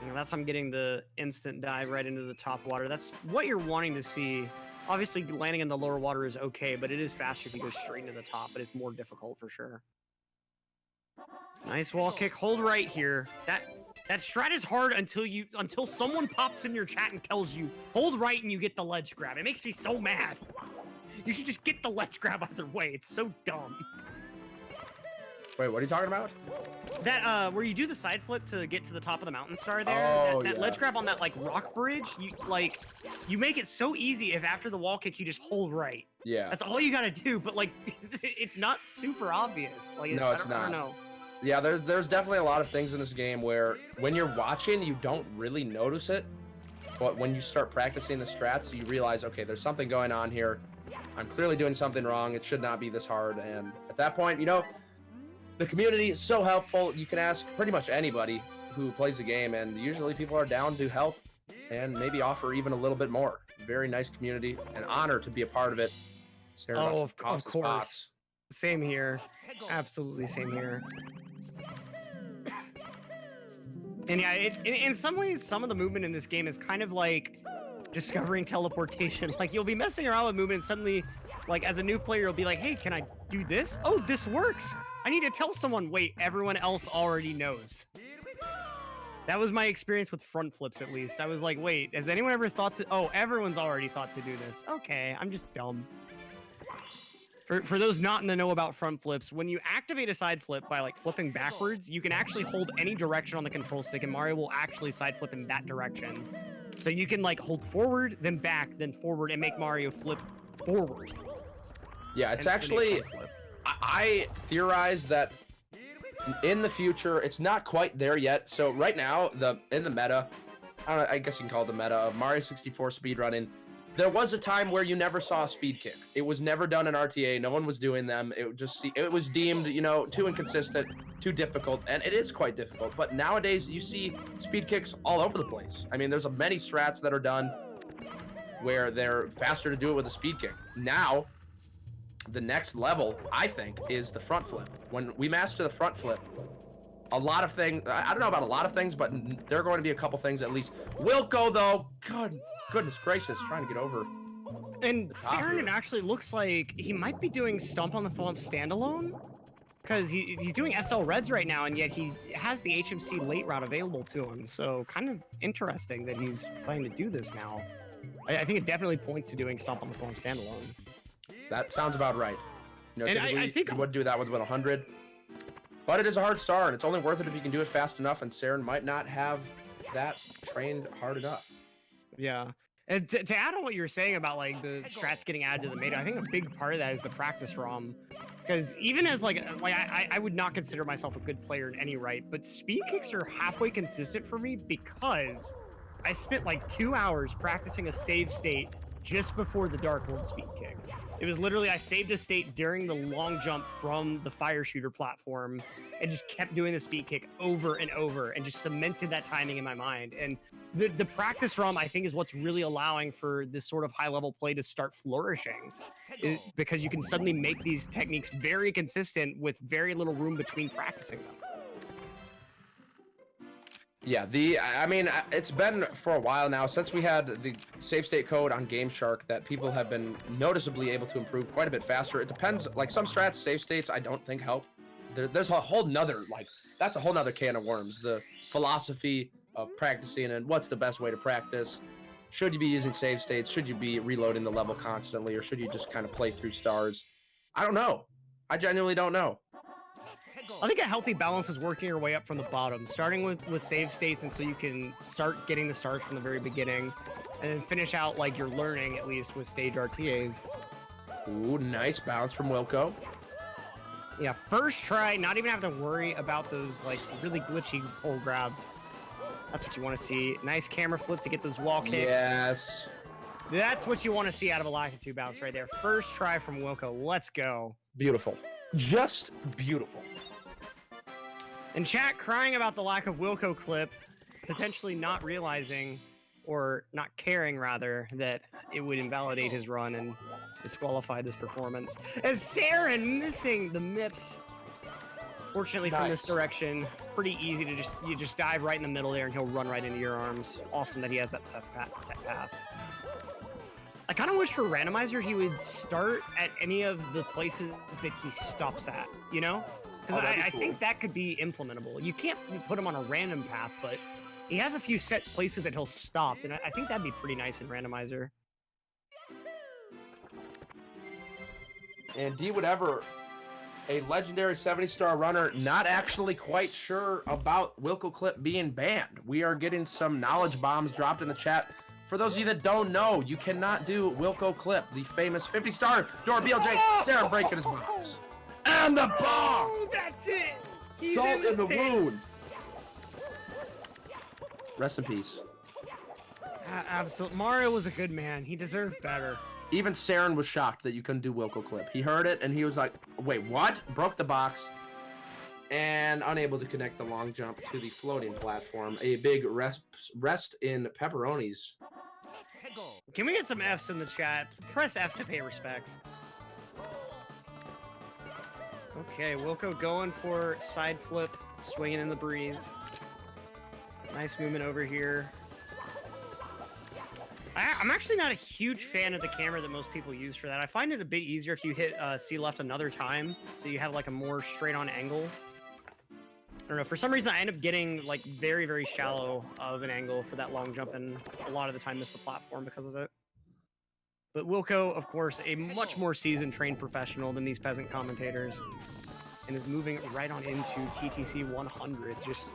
You know, that's how I'm getting the instant dive right into the top water. That's what you're wanting to see. Obviously, landing in the lower water is okay, but it is faster if you go straight into the top, but it's more difficult for sure. Nice wall kick. Hold right here. That strat is hard until someone pops in your chat and tells you, hold right and you get the ledge grab. It makes me so mad. You should just get the ledge grab either way. It's so dumb. Wait, what are you talking about? That where you do the side flip to get to the top of the mountain star there. Oh, that yeah. ledge grab on that like rock bridge. You make it so easy if after the wall kick you just hold right. Yeah. That's all you gotta do. But like, it's not super obvious. Like, No, it's not. I don't know. Yeah, there's definitely a lot of things in this game where when you're watching, you don't really notice it. But when you start practicing the strats, you realize, okay, there's something going on here. I'm clearly doing something wrong. It should not be this hard. And at that point, you know, the community is so helpful. You can ask pretty much anybody who plays the game, and usually people are down to help and maybe offer even a little bit more. Very nice community. An honor to be a part of it. Oh, of course. Same here. Absolutely same here. And yeah, in some ways, some of the movement in this game is kind of like discovering teleportation. Like, you'll be messing around with movement and suddenly, like, as a new player, you'll be like, hey, can I do this? Oh, this works. I need to tell someone. Wait, everyone else already knows. That was my experience with front flips, at least. I was like, wait, has anyone ever thought to... Oh, everyone's already thought to do this. Okay, I'm just dumb. For those not in the know about front flips, when you activate a side flip by like flipping backwards, you can actually hold any direction on the control stick and Mario will actually side flip in that direction. So you can like hold forward, then back, then forward, and make Mario flip forward. Yeah, it's actually, I theorize that in the future, it's not quite there yet. So right now, in the meta, I guess you can call it the meta of Mario 64 speedrunning, there was a time where you never saw a speed kick. It was never done in RTA. No one was doing them. It was deemed, you know, too inconsistent, too difficult, and it is quite difficult. But nowadays, you see speed kicks all over the place. I mean, there's many strats that are done where they're faster to do it with a speed kick. Now, the next level, I think, is the front flip. When we master the front flip, a lot of things, I don't know about a lot of things, but there are going to be a couple things at least. Wilko, though, goodness gracious, trying to get over. And Saren actually looks like he might be doing Stomp on the Whomp standalone, because he's doing SL Reds right now, and yet he has the HMC late route available to him. So kind of interesting that he's deciding to do this now. I think it definitely points to doing Stomp on the Whomp standalone. That sounds about right. You know, and I think you would do that with 100. But it is a hard star, and it's only worth it if you can do it fast enough, and Saren might not have that trained hard enough. Yeah. And to add on what you were saying about like the strats getting added to the meta, I think a big part of that is the practice ROM. Because even as I would not consider myself a good player in any right, but speed kicks are halfway consistent for me because I spent like 2 hours practicing a save state just before the Dark World speed kick. It was literally, I saved a state during the long jump from the fire shooter platform and just kept doing the speed kick over and over and just cemented that timing in my mind. And the practice ROM, I think, is what's really allowing for this sort of high level play to start flourishing, because you can suddenly make these techniques very consistent with very little room between practicing them. Yeah, I mean, it's been for a while now since we had the save state code on Game Shark that people have been noticeably able to improve quite a bit faster. It depends, like some strats, save states, I don't think help. There's a whole nother, like, that's a whole nother can of worms. The philosophy of practicing and what's the best way to practice. Should you be using save states? Should you be reloading the level constantly? Or should you just kind of play through stars? I don't know. I genuinely don't know. I think a healthy balance is working your way up from the bottom, starting with save states until you can start getting the stars from the very beginning, and then finish out like you're learning, at least with stage RTAs. Ooh, nice bounce from Wilko. Yeah, first try, not even have to worry about those like really glitchy pole grabs. That's what you want to see. Nice camera flip to get those wall kicks. Yes. That's what you want to see out of a Lakitu bounce right there. First try from Wilko. Let's go. Beautiful. Just beautiful. And chat crying about the lack of Wilko clip, potentially not realizing, or not caring rather, that it would invalidate his run and disqualify this performance. As Saren missing the MIPS. Fortunately from this direction, pretty easy to just dive right in the middle there and he'll run right into your arms. Awesome that he has that set path. I kind of wish for Randomizer he would start at any of the places that he stops at, you know? Because I think that could be implementable. You can't put him on a random path, but he has a few set places that he'll stop, and I think that'd be pretty nice in Randomizer. And D whatever, a legendary 70-star runner, not actually quite sure about Wilko clip being banned. We are getting some knowledge bombs dropped in the chat. For those of you that don't know, you cannot do Wilko clip, the famous 50-star door BLJ, Saren breaking his box. And the bomb! Oh, that's it! He's Salt in the wound. Rest in peace. Absolutely. Mario was a good man. He deserved better. Even Saren was shocked that you couldn't do Wilko clip. He heard it and he was like, wait, what? Broke the box and unable to connect the long jump to the floating platform. A big rest in pepperonis. Can we get some Fs in the chat? Press F to pay respects. Okay, Wilko going for side flip, swinging in the breeze. Nice movement over here. I'm actually not a huge fan of the camera that most people use for that. I find it a bit easier if you hit C left another time, so you have like a more straight-on angle. I don't know, for some reason I end up getting like very, very shallow of an angle for that long jump, and a lot of the time miss the platform because of it. But Wilko, of course, a much more seasoned, trained professional than these peasant commentators, and is moving right on into TTC 100, just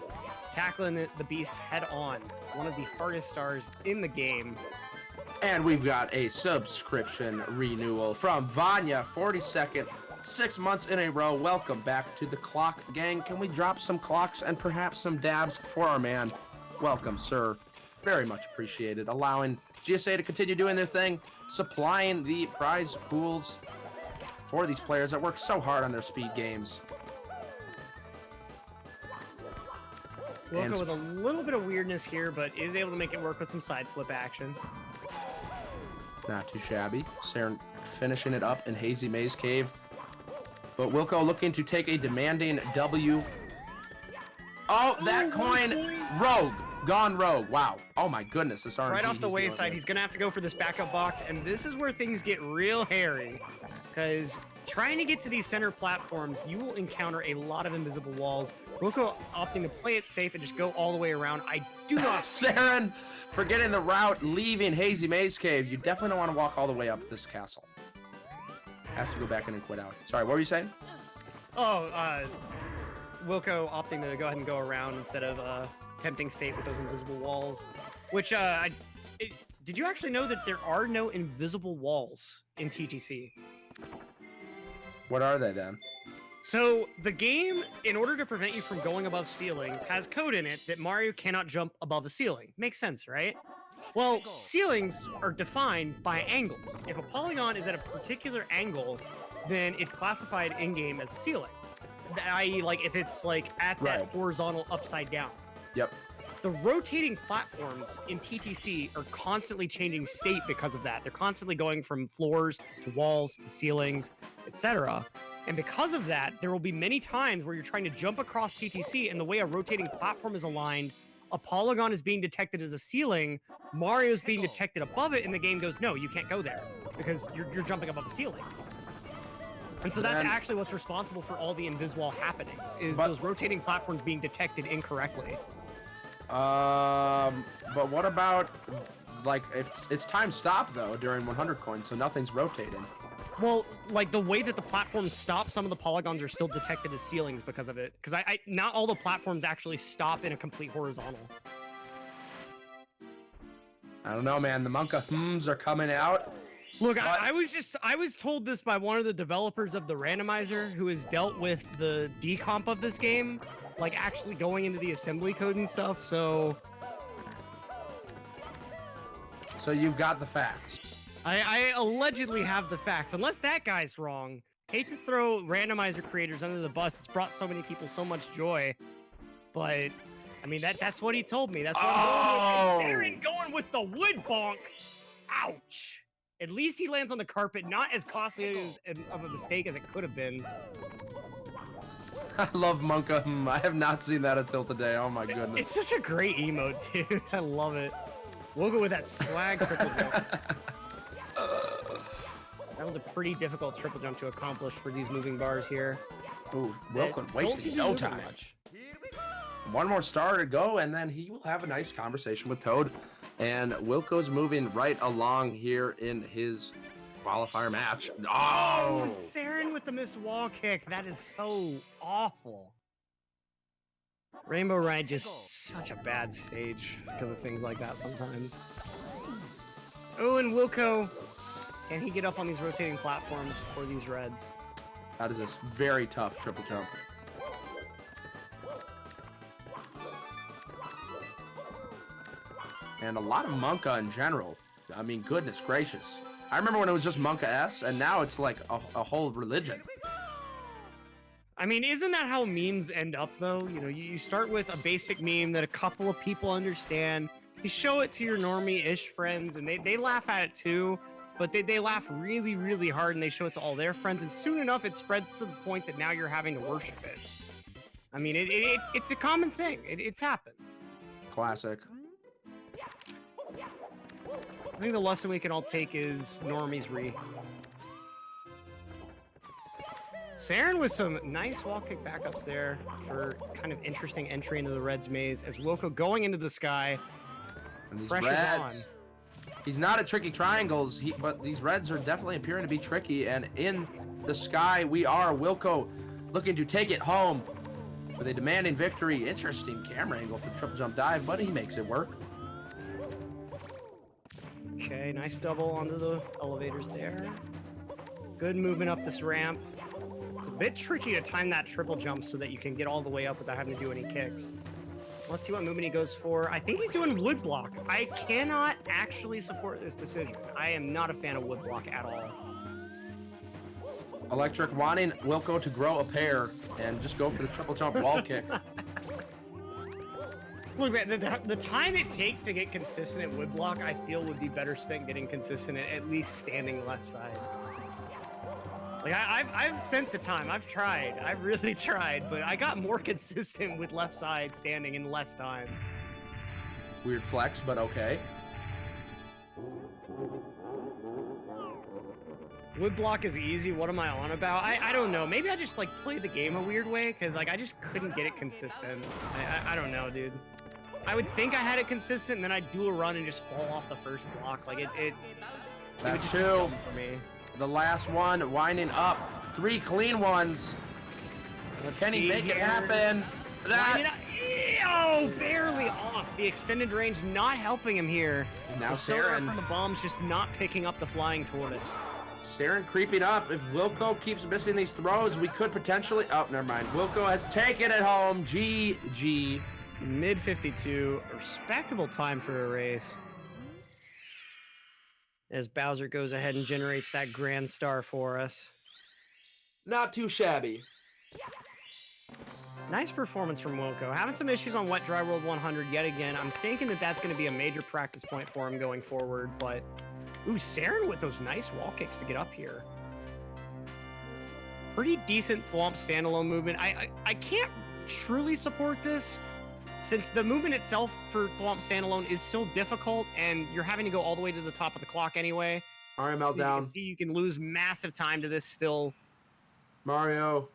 tackling the beast head on. One of the hardest stars in the game. And we've got a subscription renewal from Vanya, 42nd, 6 months in a row. Welcome back to the Clock Gang. Can we drop some clocks and perhaps some dabs for our man? Welcome, sir. Very much appreciated. Allowing GSA to continue doing their thing, supplying the prize pools for these players that work so hard on their speed games. Wilko with a little bit of weirdness here, but is able to make it work with some side flip action. Not too shabby. Saren finishing it up in Hazy Maze Cave. But Wilko looking to take a demanding W. Oh, that coin, rogue. Gone rogue. Wow. Oh my goodness, this RNG. Right off the wayside, he's going to have to go for this backup box, and this is where things get real hairy. Because trying to get to these center platforms, you will encounter a lot of invisible walls. Wilko opting to play it safe and just go all the way around. I do not... Saren forgetting the route, leaving Hazy Maze Cave. You definitely don't want to walk all the way up this castle. Has to go back in and quit out. Sorry, what were you saying? Oh, Wilko opting to go ahead and go around instead of tempting fate with those invisible walls. Which, did you actually know that there are no invisible walls in TTC? What are they then? So the game, in order to prevent you from going above ceilings, has code in it that Mario cannot jump above a ceiling. Makes sense, right? Well, ceilings are defined by angles. If a polygon is at a particular angle, then it's classified in-game as a ceiling. I.e., like if it's like at that Right. horizontal upside down. Yep. The rotating platforms in TTC are constantly changing state because of that. They're constantly going from floors to walls to ceilings, etc. And because of that, there will be many times where you're trying to jump across TTC, and the way a rotating platform is aligned, a polygon is being detected as a ceiling, Mario's being detected above it, and the game goes, no, you can't go there because you're jumping above a ceiling. And so that's Then- actually what's responsible for all the invisible happenings, is But- those rotating platforms being detected incorrectly. But what about, like, if it's time stop though during 100 coins, so nothing's rotating. Well, like the way that the platforms stop, some of the polygons are still detected as ceilings because of it. Because not all the platforms actually stop in a complete horizontal. I don't know, man. The Monka hmms are coming out. Look, But- I was told this by one of the developers of the randomizer who has dealt with the decomp of this game, like actually going into the assembly code and stuff. So you've got the facts. I allegedly have the facts, unless that guy's wrong. Hate to throw randomizer creators under the bus. It's brought so many people so much joy, but I mean that's what he told me. That's what I'm going with. Aaron going with the wood bonk. Ouch. At least he lands on the carpet, not as costly of a mistake as it could have been. I love Monka. I have not seen that until today. Oh my goodness. It's such a great emote, dude. I love it. We'll go with that swag triple jump. That was a pretty difficult triple jump to accomplish for these moving bars here. Ooh, Don't Wilko seem wasting to no move it time. much. One more star to go, and then he will have a nice conversation with Toad. And Wilko's moving right along here in his qualifier match. Oh, Oh! Saren with the missed wall kick. That is so awful. Rainbow Ride just such a bad stage because of things like that sometimes. Oh, and Wilko, can he get up on these rotating platforms for these reds? That is a very tough triple jump. And a lot of Monka in general. I mean, goodness gracious. I remember when it was just Monka S, and now it's like a whole religion. I mean, isn't that how memes end up, though? You know, you start with a basic meme that a couple of people understand. You show it to your normie-ish friends, and they laugh at it too, but they laugh really, really hard, and they show it to all their friends, and soon enough, it spreads to the point that now you're having to worship it. I mean, it's a common thing. It's happened. Classic. I think the lesson we can all take is normies re. Saren with some nice wall kick backups there for kind of interesting entry into the Reds maze as Wilko going into the sky. And these Pressure's reds. He's not at tricky triangles, but these reds are definitely appearing to be tricky. And in the sky, we are Wilko looking to take it home with a demanding victory. Interesting camera angle for the triple jump dive, but he makes it work. Okay, nice double onto the elevators there. Good movement up this ramp. It's a bit tricky to time that triple jump so that you can get all the way up without having to do any kicks. Let's see what movement he goes for. I think he's doing wood block. I cannot actually support this decision. I am not a fan of wood block at all. Electric wanting Wilko to grow a pair and just go for the triple jump wall kick. Look, man, the time it takes to get consistent at wood block, I feel would be better spent getting consistent at least standing left side. Like, I've spent the time. I've tried. I've really tried, but I got more consistent with left side standing in less time. Weird flex, but okay. Wood block is easy. What am I on about? I don't know. Maybe I just, like, play the game a weird way, because, like, I just couldn't get it consistent. I don't know, dude. I would think I had it consistent, and then I'd do a run and just fall off the first block. Like, it That's was just two. dumb for me. The last one, winding up. 3 clean ones. Let's Can he see make it here. happen? Winding That. up. Oh, barely off. The extended range not helping him here. Now The sonar Saren. from the bomb's just not picking up the flying tortoise. Saren creeping up. If Wilko keeps missing these throws, we could potentially... Oh, never mind. Wilko has taken it home. GG. Mid 52, a respectable time for a race. As Bowser goes ahead and generates that grand star for us. Not too shabby. Nice performance from Wilko. Having some issues on Wet Dry World 100 yet again. I'm thinking that that's going to be a major practice point for him going forward, but... Ooh, Saren with those nice wall kicks to get up here. Pretty decent Whomp standalone movement. I can't truly support this, since the movement itself for Whomp standalone is still difficult, and you're having to go all the way to the top of the clock anyway. Mario You can meltdown. see you can lose massive time to this still. Mario.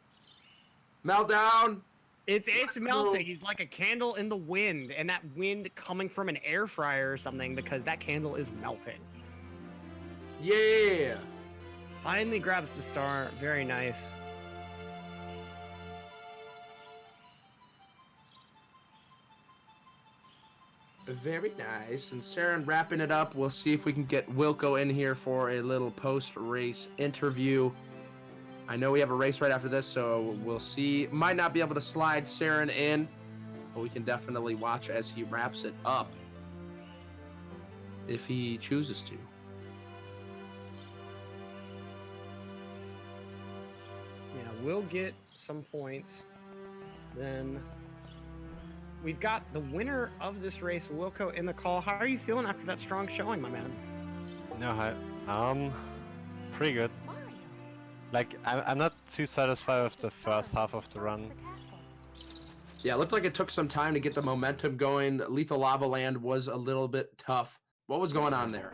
Meltdown. It's melting. He's like a candle in the wind, and that wind coming from an air fryer or something, because that candle is melting. Yeah. Finally grabs the star. Very nice. Very nice. And Saren wrapping it up. We'll see if we can get Wilko in here for a little post-race interview. I know we have a race right after this, so we'll see. Might not be able to slide Saren in, but we can definitely watch as he wraps it up if he chooses to. Yeah, we'll get some points. Then we've got the winner of this race, Wilko, in the call. How are you feeling after that strong showing, my man? No, hi. Pretty good. Like, I'm not too satisfied with the first half of the run. Yeah, it looked like it took some time to get the momentum going. Lethal Lava Land was a little bit tough. What was going on there?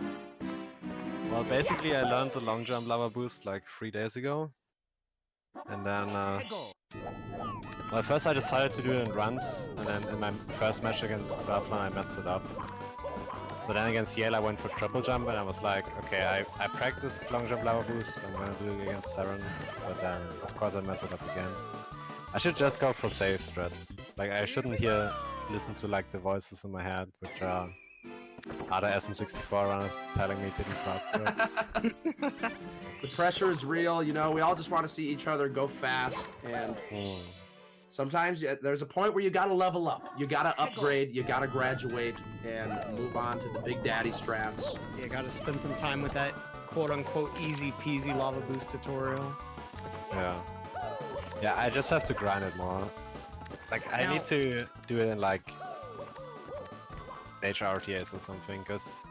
Well, basically, I learned the long jump lava boost like 3 days ago. And then, well, first I decided to do it in runs, and then in my first match against Xaflan, I messed it up. So then against Yale, I went for triple jump, and I was like, okay, I practiced long jump lava boost, I'm gonna do it against Saren, but then, of course, I messed it up again. I should just go for safe strats. Like, I shouldn't listen to, like, the voices in my head, which are other SM64 runners telling me to do fast strats. The pressure is real, you know, we all just want to see each other go fast, and sometimes there's a point where you gotta level up. You gotta upgrade, you gotta graduate, and move on to the big daddy strats. You gotta spend some time with that quote-unquote easy peasy lava boost tutorial. Yeah. Yeah, I just have to grind it more. Like, I need to do it in, like, stage RTAs or something, because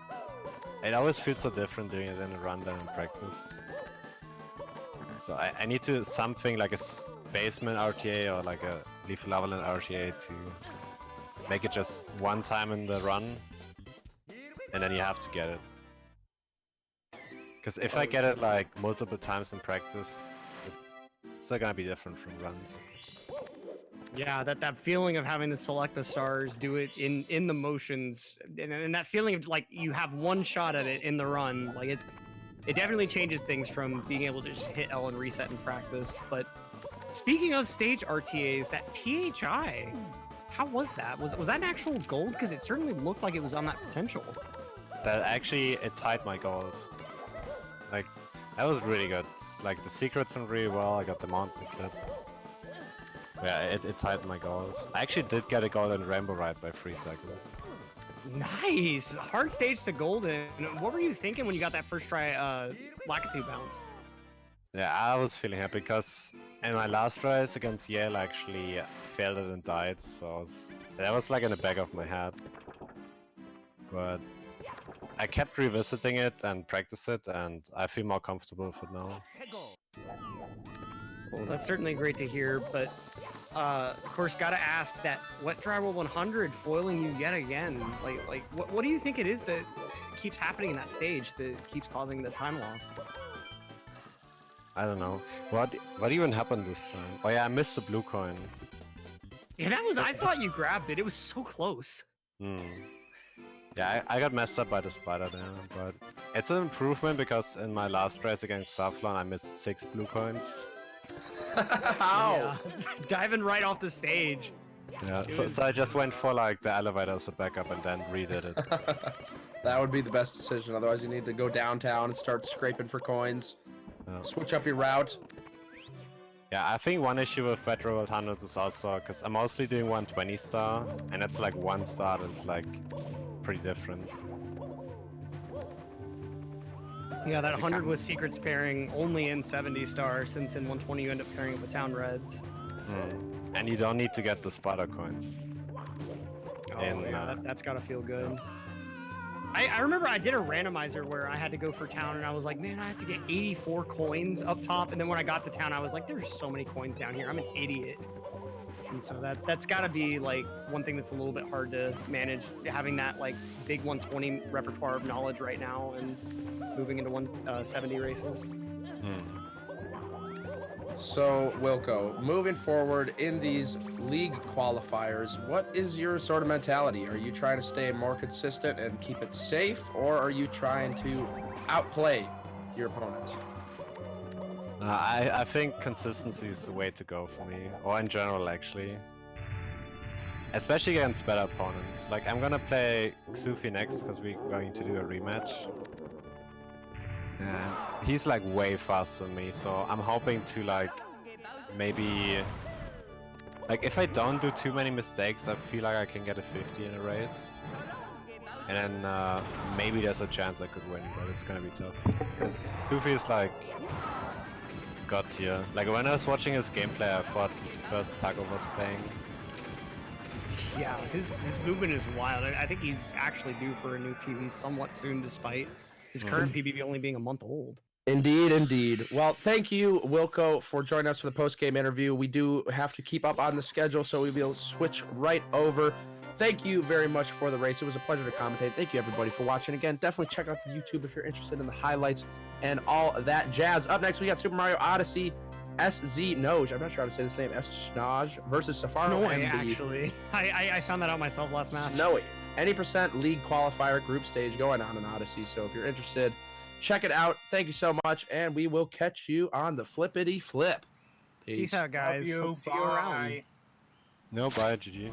it always feels so different doing it in a run than in practice. So I need to something like a basement RTA or like a Lethal Lava Land RTA to make it just one time in the run, and then you have to get it. Because if I get it like multiple times in practice, it's still gonna be different from runs. Yeah, that feeling of having to select the stars, do it in the motions, and that feeling of like you have one shot at it in the run, like it definitely changes things from being able to just hit L and reset in practice. But speaking of stage RTAs, that THI, how was that? Was that an actual gold? Because it certainly looked like it was on that potential. That actually, it tied my goals. Like, that was really good. Like, the secrets went really well, I got the mountain clip. Yeah, it tied my goals. I actually did get a gold in Rainbow Ride by 3 seconds. Nice! Hard stage to golden. What were you thinking when you got that first try Lakitu bounce? Yeah, I was feeling happy because in my last race against Yale, I actually failed it and died, so that was like in the back of my head. But I kept revisiting it and practice it, and I feel more comfortable with it now. Well, that's certainly great to hear, but of course, gotta ask that Wet Dry World 100 foiling you yet again. Like, what do you think it is that keeps happening in that stage that keeps causing the time loss? I don't know. What even happened this time? Oh yeah, I missed the blue coin. Yeah, that was. I thought you grabbed it. It was so close. Yeah, I got messed up by the spider there, but it's an improvement because in my last race against Xaflan, I missed 6 blue coins. How? Yeah. Diving right off the stage. Yeah, so I just went for like the elevator as a backup and then redid it. That would be the best decision. Otherwise, you need to go downtown and start scraping for coins. Switch up your route. Yeah, I think one issue with Wet Dry World 100 is also because I'm mostly doing 120 star, and it's like 1 star that's like pretty different. Yeah, that As you 100 can- was secrets pairing only in 70 star, since in 120 you end up pairing it with Town Reds. And you don't need to get the spotter coins. Oh And, yeah, that's gotta feel good. I remember I did a randomizer where I had to go for Town, and I was like, man, I have to get 84 coins up top. And then when I got to Town, I was like, there's so many coins down here. I'm an idiot. And so that's gotta be like one thing that's a little bit hard to manage, having that like big 120 repertoire of knowledge right now and moving into 170 races. So, Wilko, moving forward in these league qualifiers, what is your sort of mentality? Are you trying to stay more consistent and keep it safe, or are you trying to outplay your opponents? I think consistency is the way to go for me, or in general actually. Especially against better opponents. Like I'm gonna play Xufi next because we're going to do a rematch. And he's like way faster than me, so I'm hoping to like maybe like if I don't do too many mistakes, I feel like I can get a 50 in a race. And then maybe there's a chance I could win, but it's gonna be tough. Because Xufi is like god tier. Like when I was watching his gameplay, I thought first Taco was playing. Yeah, his movement is wild. I think he's actually due for a new PB somewhat soon, despite his current PB only being a month old. Indeed, indeed. Well, thank you, Wilko, for joining us for the post-game interview. We do have to keep up on the schedule, so we will switch right over. Thank you very much for the race. It was a pleasure to commentate. Thank you, everybody, for watching. Again, definitely check out the YouTube if you're interested in the highlights and all that jazz. Up next, we got Super Mario Odyssey SZ Noj. I'm not sure how to say this name. Snoj versus Safaro Snowy, MD. actually. I found that out myself last match. Snowy. Any percent league qualifier group stage going on in Odyssey. So if you're interested, check it out. Thank you so much, and we will catch you on the flippity flip. Peace out, guys. Love you. Hope to see you around. Bye. No, bye, GG.